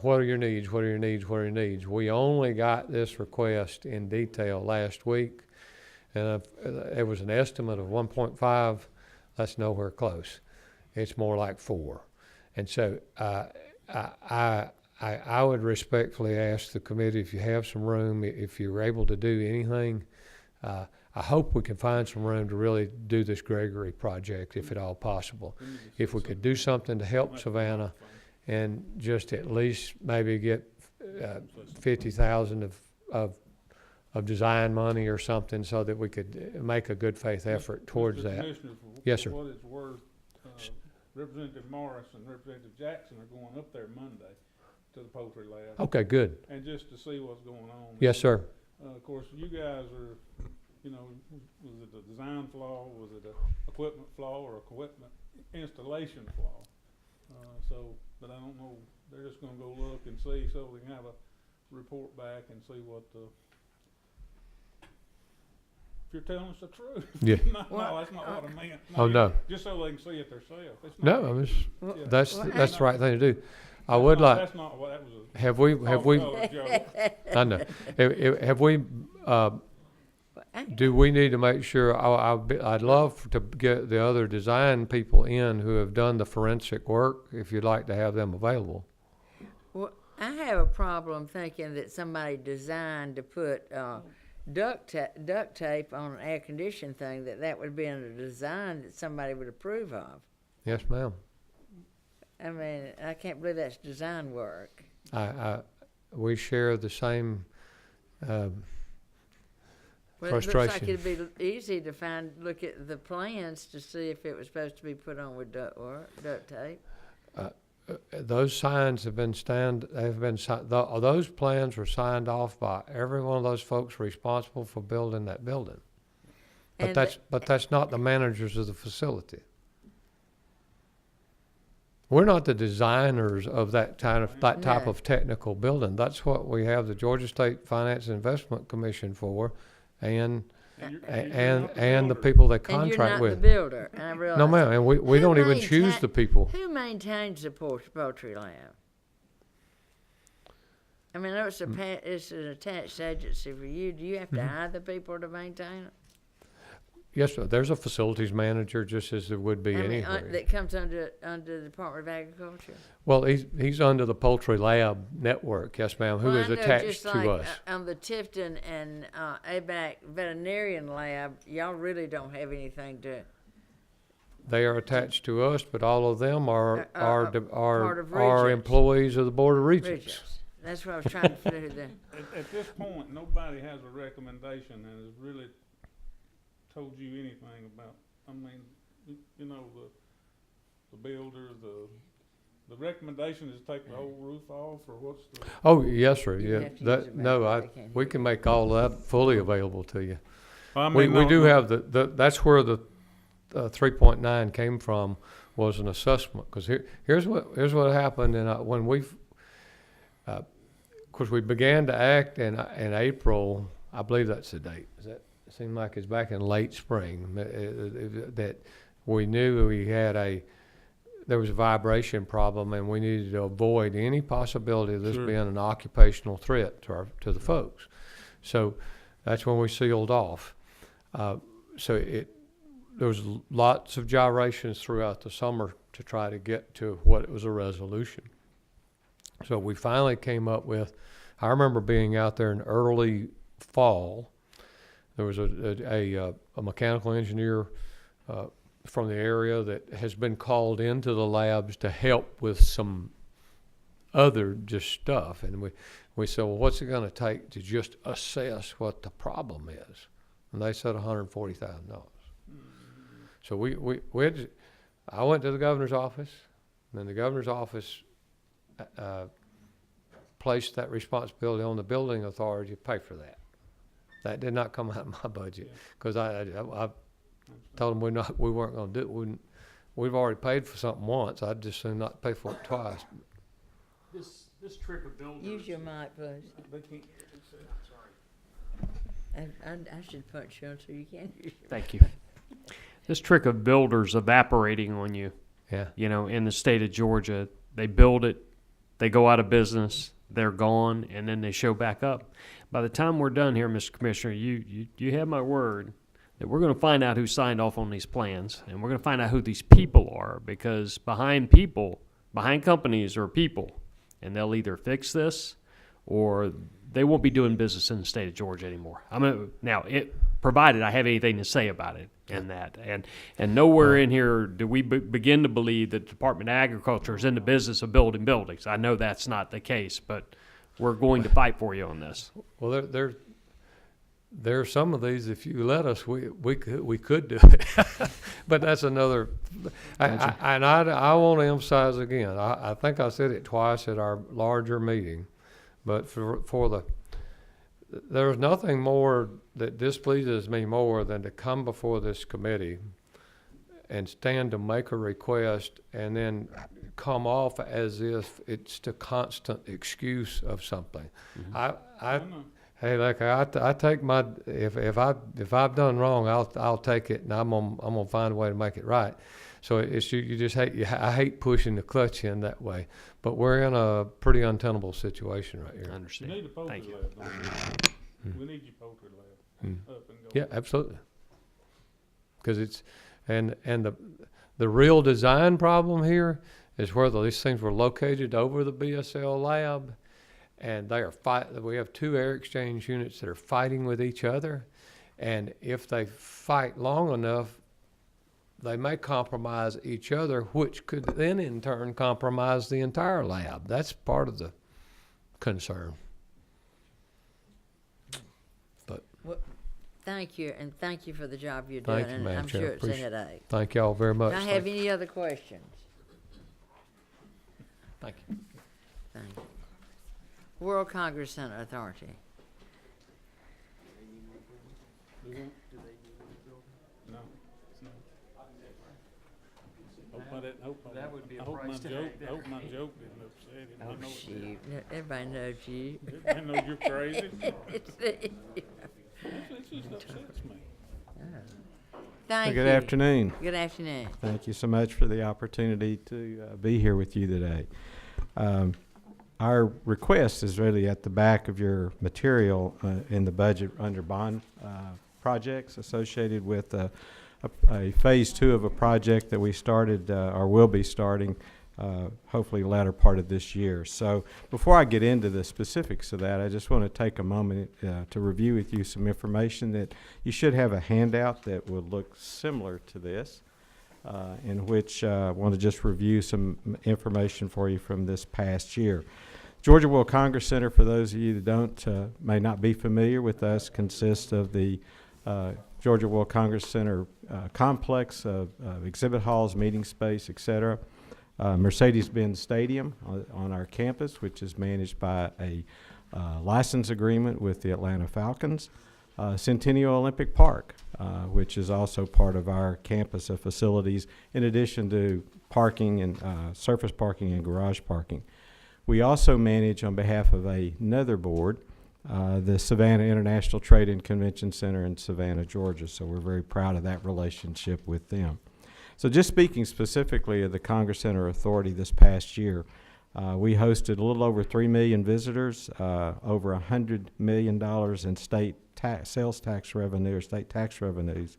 what are your needs, what are your needs, what are your needs? We only got this request in detail last week, and it was an estimate of 1.5. That's nowhere close. It's more like 4. And so I would respectfully ask the committee, if you have some room, if you're able to do anything, I hope we can find some room to really do this Gregory project, if at all possible. If we could do something to help Savannah and just at least maybe get $50,000 of design money or something, so that we could make a good faith effort towards that. Yes, sir. For what it's worth, Representative Morris and Representative Jackson are going up there Monday to the poultry lab. Okay, good. And just to see what's going on. Yes, sir. Of course, you guys are, was it a design flaw, was it a equipment flaw, or equipment installation flaw? But I don't know, they're just gonna go look and see, so we can have a report back and see what if you're telling us the truth. Yeah. No, that's not what I meant. Oh, no. Just so they can see it themselves. No, I mean, that's the right thing to do. I would like. That's not what that was. Have we? I know. Have we? Do we need to make sure? I'd love to get the other design people in who have done the forensic work, if you'd like to have them available. Well, I have a problem thinking that somebody designed to put duct tape on an air conditioning thing, that would be in a design that somebody would approve of. Yes, ma'am. I mean, I can't believe that's design work. We share the same frustration. It looks like it'd be easy to look at the plans to see if it was supposed to be put on with duct tape. Those signs have been those plans were signed off by every one of those folks responsible for building that building. But that's not the managers of the facility. We're not the designers of that type of technical building. That's what we have the Georgia State Finance and Investment Commission for, and the people they contract with. And you're not the builder, I realize. No, ma'am, and we don't even choose the people. Who maintains the poultry lab? I mean, it's an attached agency for you. Do you have to hire the people to maintain it? Yes, sir. There's a facilities manager, just as there would be anywhere. That comes under the Department of Agriculture. Well, he's under the poultry lab network, yes, ma'am, who is attached to us. On the Tifton and ABAC veterinarian lab, y'all really don't have anything to. They are attached to us, but all of them are Regents. employees of the Board of Regents. That's what I was trying to do there. At this point, nobody has a recommendation and has really told you anything about, I mean, the builder, the recommendation is take the whole roof off, or what's the? Oh, yes, sir, yeah. We can make all that fully available to you. Well, I We mean, do have that's where the 3.9 came from, was an assessment. Because here's what happened, and when of course we began to act in April. I believe that's the date. Does that seem like it's back in late spring that we knew there was a vibration problem, and we needed to avoid any possibility of this Sure. being an occupational threat to the folks. So that's when we sealed off. There was lots of gyrations throughout the summer to try to get to what was a resolution. So we finally came up with, I remember being out there in early fall. There was a mechanical engineer from the area that has been called into the labs to help with some other just stuff. And we said, well, what's it going to take to just assess what the problem is? And they said $140,000. So I went to the governor's office, and then the governor's office placed that responsibility on the building authority to pay for that. That did not come out of my budget, because I told them we weren't going to do it. We've already paid for something once. I'd just soon not pay for it twice. This trick of builders. Use your mic, please. I should punch you so you can't hear. Thank you. This trick of builders evaporating on you, Yeah. you know, in the state of Georgia, they build it, they go out of business, they're gone, and then they show back up. By the time we're done here, Mr. Commissioner, you have my word that we're going to find out who signed off on these plans, and we're going to find out who these people are, because behind companies are people, and they'll either fix this or they won't be doing business in the state of Georgia anymore. Provided I have anything to say about it in that. And nowhere in here do we begin to believe that the Department of Agriculture is in the business of building buildings. I know that's not the case, but we're going to fight for you on this. Well, there are some of these, if you let us, we could do it. But that's another. I want to emphasize again. I think I said it twice at our larger meeting, but there's nothing more that displeases me more than to come before this committee and stand to make a request and then come off as if it's the constant excuse of something. Mm-hmm. Hey, look, I take my if I've done wrong, I'll take it, and I'm gonna find a way to make it right. So it's you just hate. I hate pushing the clutch in that way, but we're in a pretty untenable situation right here. I understand. We need a poultry Thank you. lab. Don't we? We need your poultry lab up and going. Yeah, absolutely. Because it's and the real design problem here is where these things were located over the BSL lab, and they are we have two air exchange units that are fighting with each other, and if they fight long enough, they may compromise each other, which could then in turn compromise the entire lab. That's part of the concern. Well, thank you, and thank you for the job you're doing. Thank you, and Madam I'm Chair. sure it's a Appreciate it. headache. Thank y'all very much. Do I have any other questions? Thank you. Thank you. World Congress Center Authority. No. I hope my joke didn't upset him. I Oh, know it shoot. did. No, everybody knows you. I know you're crazy. It's It just upsets me. Thank you. Good afternoon. Good afternoon. Thank you so much for the opportunity to be here with you today. Our request is really at the back of your material in the budget under bond projects associated with a phase 2 of a project that we started or will be starting hopefully latter part of this year. So before I get into the specifics of that, I just want to take a moment to review with you some information that you should have a handout that will look similar to this, in which I want to just review some information for you from this past year. Georgia World Congress Center, for those of you that may not be familiar with us, consists of the Georgia World Congress Center complex of exhibit halls, meeting space, etc. Mercedes-Benz Stadium on our campus, which is managed by a license agreement with the Atlanta Falcons. Centennial Olympic Park, which is also part of our campus of facilities, in addition to parking and surface parking and garage parking. We also manage, on behalf of another board, the Savannah International Trade and Convention Center in Savannah, Georgia. So we're very proud of that relationship with them. So just speaking specifically of the Congress Center Authority this past year, we hosted a little over 3 million visitors, over $100 million in state sales tax revenue or state tax revenues,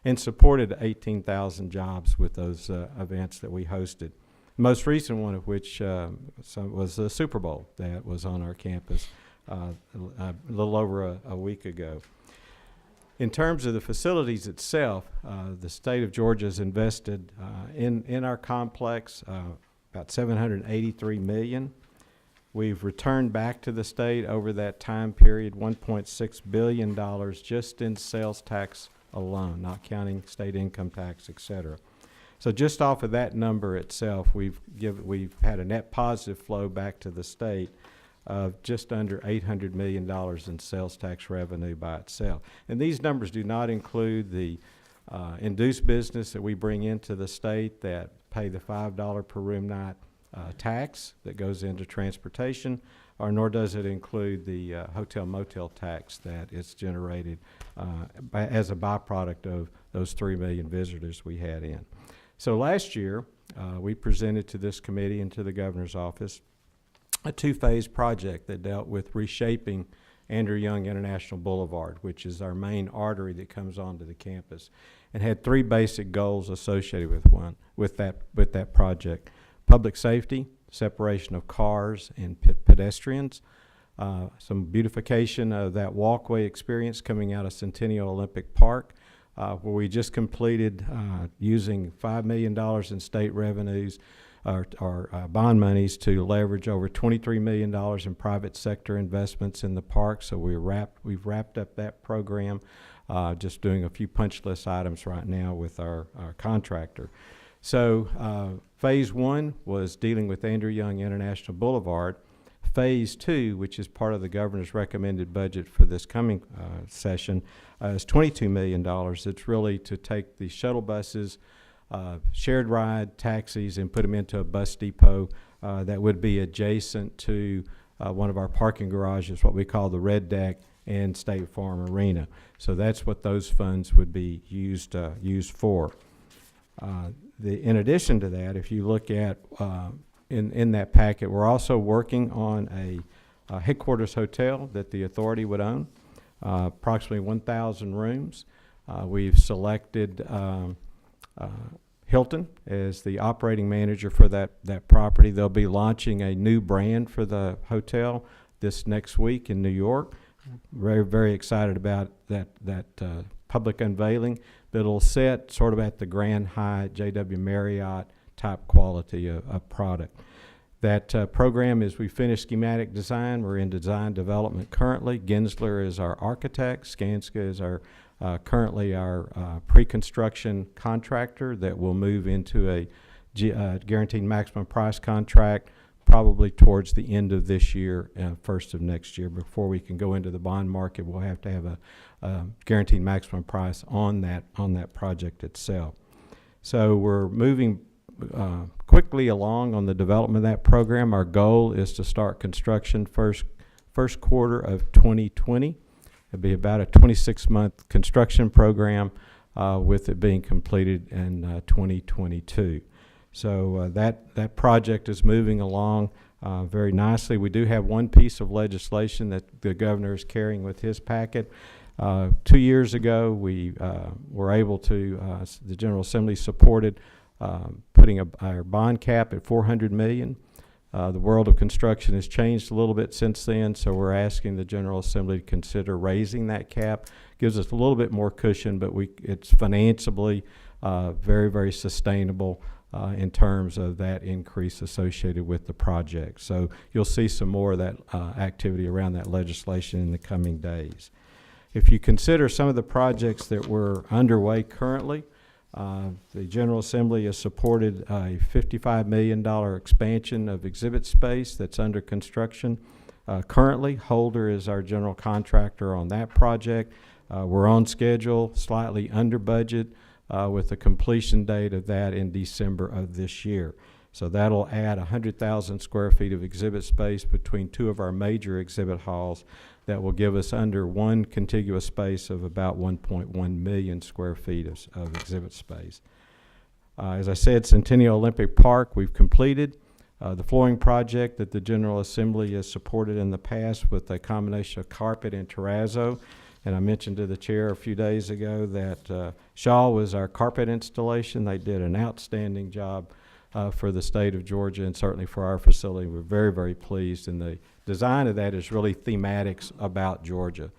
and supported 18,000 jobs with those events that we hosted. Most recent one of which was the Super Bowl that was on our campus a little over a week ago. In terms of the facilities itself, the state of Georgia has invested in our complex about $783 million. We've returned back to the state over that time period $1.6 billion just in sales tax alone, not counting state income tax, et cetera. So just off of that number itself, we've had a net positive flow back to the state of just under $800 million in sales tax revenue by itself. And these numbers do not include the induced business that we bring into the state that pay the $5 per room night tax that goes into transportation, or nor does it include the hotel motel tax that is generated as a byproduct of those 3 million visitors we had in. So last year, we presented to this committee and to the governor's office a two-phase project that dealt with reshaping Andrew Young International Boulevard, which is our main artery that comes onto the campus, and had 3 basic goals associated with that project: public safety, separation of cars and pedestrians, some beautification of that walkway experience coming out of Centennial Olympic Park, where we just completed using $5 million in state revenues or bond monies to leverage over $23 million in private sector investments in the park. So we've wrapped up that program, just doing a few punch list items right now with our contractor. So phase 1 was dealing with Andrew Young International Boulevard. Phase 2, which is part of the governor's recommended budget for this coming session, is $22 million. It's really to take the shuttle buses, shared ride taxis, and put them into a bus depot that would be adjacent to one of our parking garages, what we call the Red Deck and State Farm Arena. So that's what those funds would be used for. In addition to that, if you look at in that packet, we're also working on a headquarters hotel that the authority would own, approximately 1,000 rooms. We've selected Hilton as the operating manager for that property. They'll be launching a new brand for the hotel this next week in New York. Very, very excited about that public unveiling, but it'll set sort of at the Grand Hyatt, JW Marriott type quality of product. That program is we finished schematic design. We're in design development currently. Gensler is our architect. Skanska is currently our pre-construction contractor that will move into a guaranteed maximum price contract probably towards the end of this year, first of next year. Before we can go into the bond market, we'll have to have a guaranteed maximum price on that project itself. So we're moving quickly along on the development of that program. Our goal is to start construction first quarter of 2020. It'll be about a 26-month construction program with it being completed in 2022. So that project is moving along very nicely. We do have one piece of legislation that the governor is carrying with his packet. 2 years ago, we were able to, the General Assembly supported putting our bond cap at $400 million. The world of construction has changed a little bit since then, so we're asking the General Assembly to consider raising that cap. Gives us a little bit more cushion, but it's financially very, very sustainable in terms of that increase associated with the project. So you'll see some more of that activity around that legislation in the coming days. If you consider some of the projects that were underway currently, the General Assembly has supported a $55 million expansion of exhibit space that's under construction Currently, Holder is our general contractor on that project. We're on schedule, slightly under budget, with a completion date of that in December of this year. So that'll add 100,000 square feet of exhibit space between two of our major exhibit halls that will give us under one contiguous space of about 1.1 million square feet of exhibit space. As I said, Centennial Olympic Park we've completed. The flooring project that the General Assembly has supported in the past with a combination of carpet and terrazzo. And I mentioned to the chair a few days ago that Shaw was our carpet installation. They did an outstanding job for the state of Georgia and certainly for our facility. We're very, very pleased. And the design of that is really thematics about Georgia.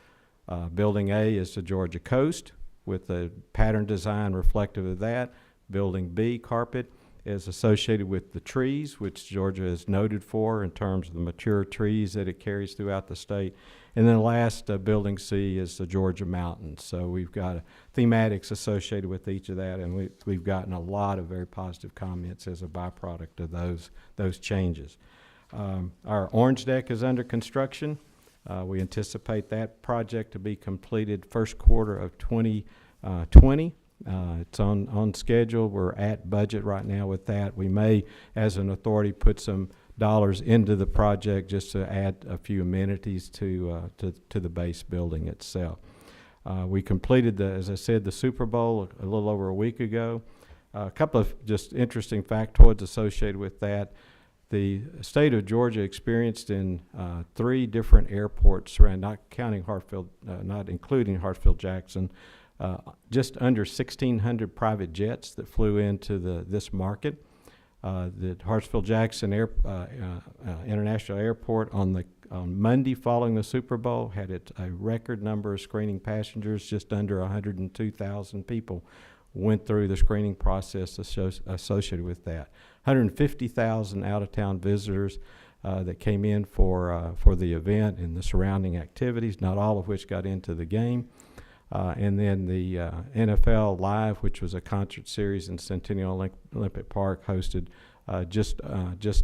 Building A is the Georgia coast with a pattern design reflective of that. Building B, carpet, is associated with the trees, which Georgia is noted for in terms of the mature trees that it carries throughout the state. And then last, building C is the Georgia mountains. So we've got thematics associated with each of that, and we've gotten a lot of very positive comments as a byproduct of those changes. Our orange deck is under construction. We anticipate that project to be completed first quarter of 2020. It's on schedule. We're at budget right now with that. We may, as an authority, put some dollars into the project just to add a few amenities to the base building itself. We completed, as I said, the Super Bowl a little over a week ago. A couple of just interesting factoids associated with that. The state of Georgia experienced in 3 different airports around, not counting Hartsfield, not including Hartsfield-Jackson, just under 1,600 private jets that flew into this market. The Hartsfield-Jackson International Airport on Monday following the Super Bowl had a record number of screening passengers. Just under 102,000 people went through the screening process associated with that. 150,000 out-of-town visitors that came in for the event and the surrounding activities, not all of which got into the game. And then the NFL Live, which was a concert series in Centennial Olympic Park, hosted just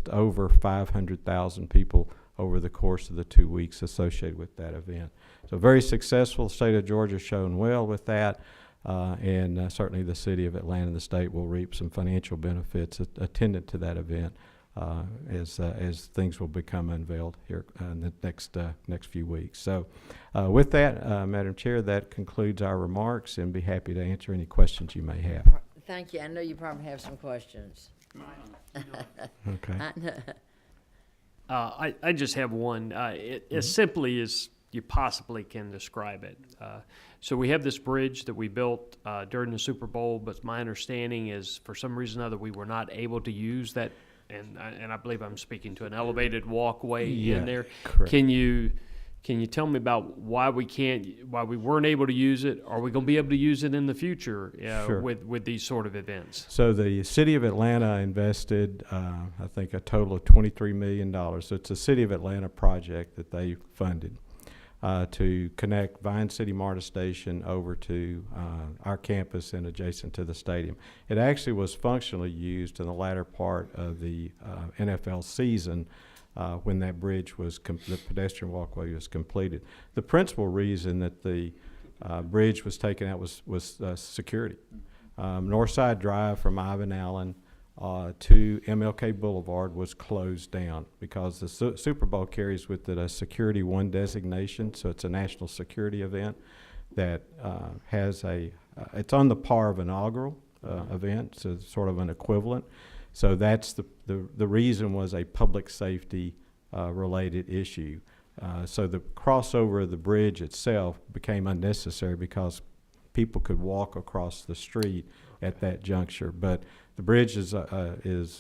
over 500,000 people over the course of the 2 weeks associated with that event. So very successful. The state of Georgia shown well with that, and certainly the city of Atlanta and the state will reap some financial benefits attendant to that event as things will become unveiled here in the next few weeks. So with that, Madam Chair, that concludes our remarks, and be happy to answer any questions you may have. Thank you. I know you probably have some questions. Okay. I just have one. As simply as you possibly can describe it. So we have this bridge that we built during the Super Bowl, but my understanding is for some reason or other we were not able to use that. And I believe I'm speaking to an elevated walkway in there. Correct. Can you tell me about why we weren't able to use it? Are we going to be able to use it in the future Sure. with these sort of events? So the city of Atlanta invested, I think, a total of $23 million. So it's a city of Atlanta project that they funded to connect Vine City MARTA Station over to our campus and adjacent to the stadium. It actually was functionally used in the latter part of the NFL season when that bridge was, the pedestrian walkway was completed. The principal reason that the bridge was taken out was security. Northside Drive from Ivan Allen to MLK Boulevard was closed down because the Super Bowl carries with it a Security 1 designation, so it's a national security event that has it's on the par of an inaugural event, so it's sort of an equivalent. So that's the reason was a public safety related issue. So the crossover of the bridge itself became unnecessary because people could walk across the street at that juncture. But the bridge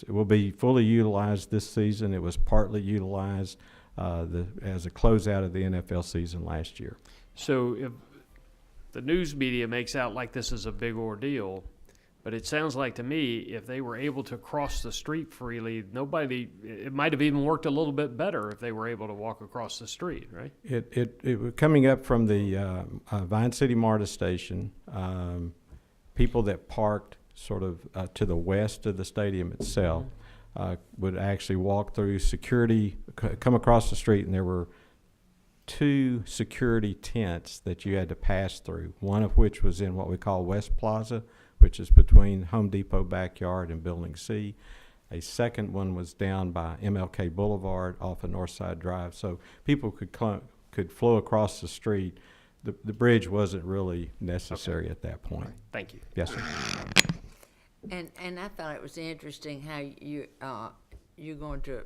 will be fully utilized this season. It was partly utilized as a closeout of the NFL season last year. So if the news media makes out like this is a big ordeal, but it sounds like to me if they were able to cross the street freely, it might have even worked a little bit better if they were able to walk across the street, right? It was coming up from the Vine City MARTA station. People that parked sort of to the west of the stadium itself would actually walk through security, come across the street, and there were 2 security tents that you had to pass through, one of which was in what we call West Plaza, which is between Home Depot backyard and Building C. A second one was down by MLK Boulevard off of Northside Drive, so people could flow across the street. The bridge wasn't really necessary at that point. Thank you. Yes, sir. And I thought it was interesting how you're going to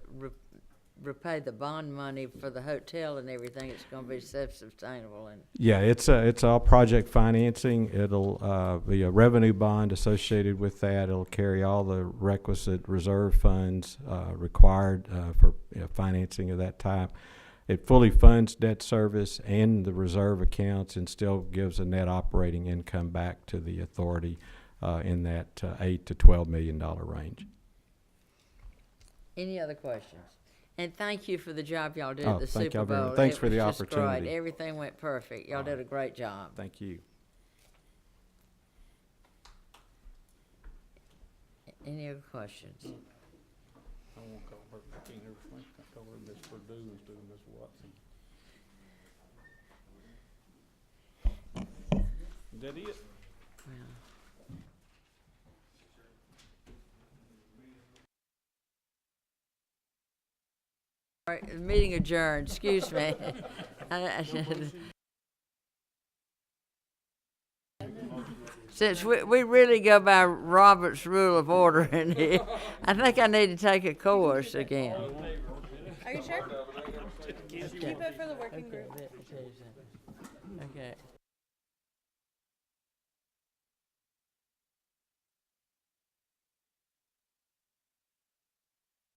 repay the bond money for the hotel and everything. It's going to be self-sustainable. And Yeah, it's all project financing. It'll be a revenue bond associated with that. It'll carry all the requisite reserve funds required for financing of that type. It fully funds debt service and the reserve accounts, and still gives a net operating income back to the authority in that $8 to $12 million range. any other questions? And thank you for the job y'all did Oh, at the thank Super y'all very Bowl. much. Thanks It for the was just opportunity. great. Everything went perfect. Y'all did a great job. Thank you. Any other questions? I won't call her, I can't ever think, I call her Miss Purdue instead of Miss Watson. Is that it? All right, meeting adjourned. Excuse me. Since we really go by Robert's Rule of Order in here, I think I need to take a course again. Are you sure? Keep it for the working group. Okay.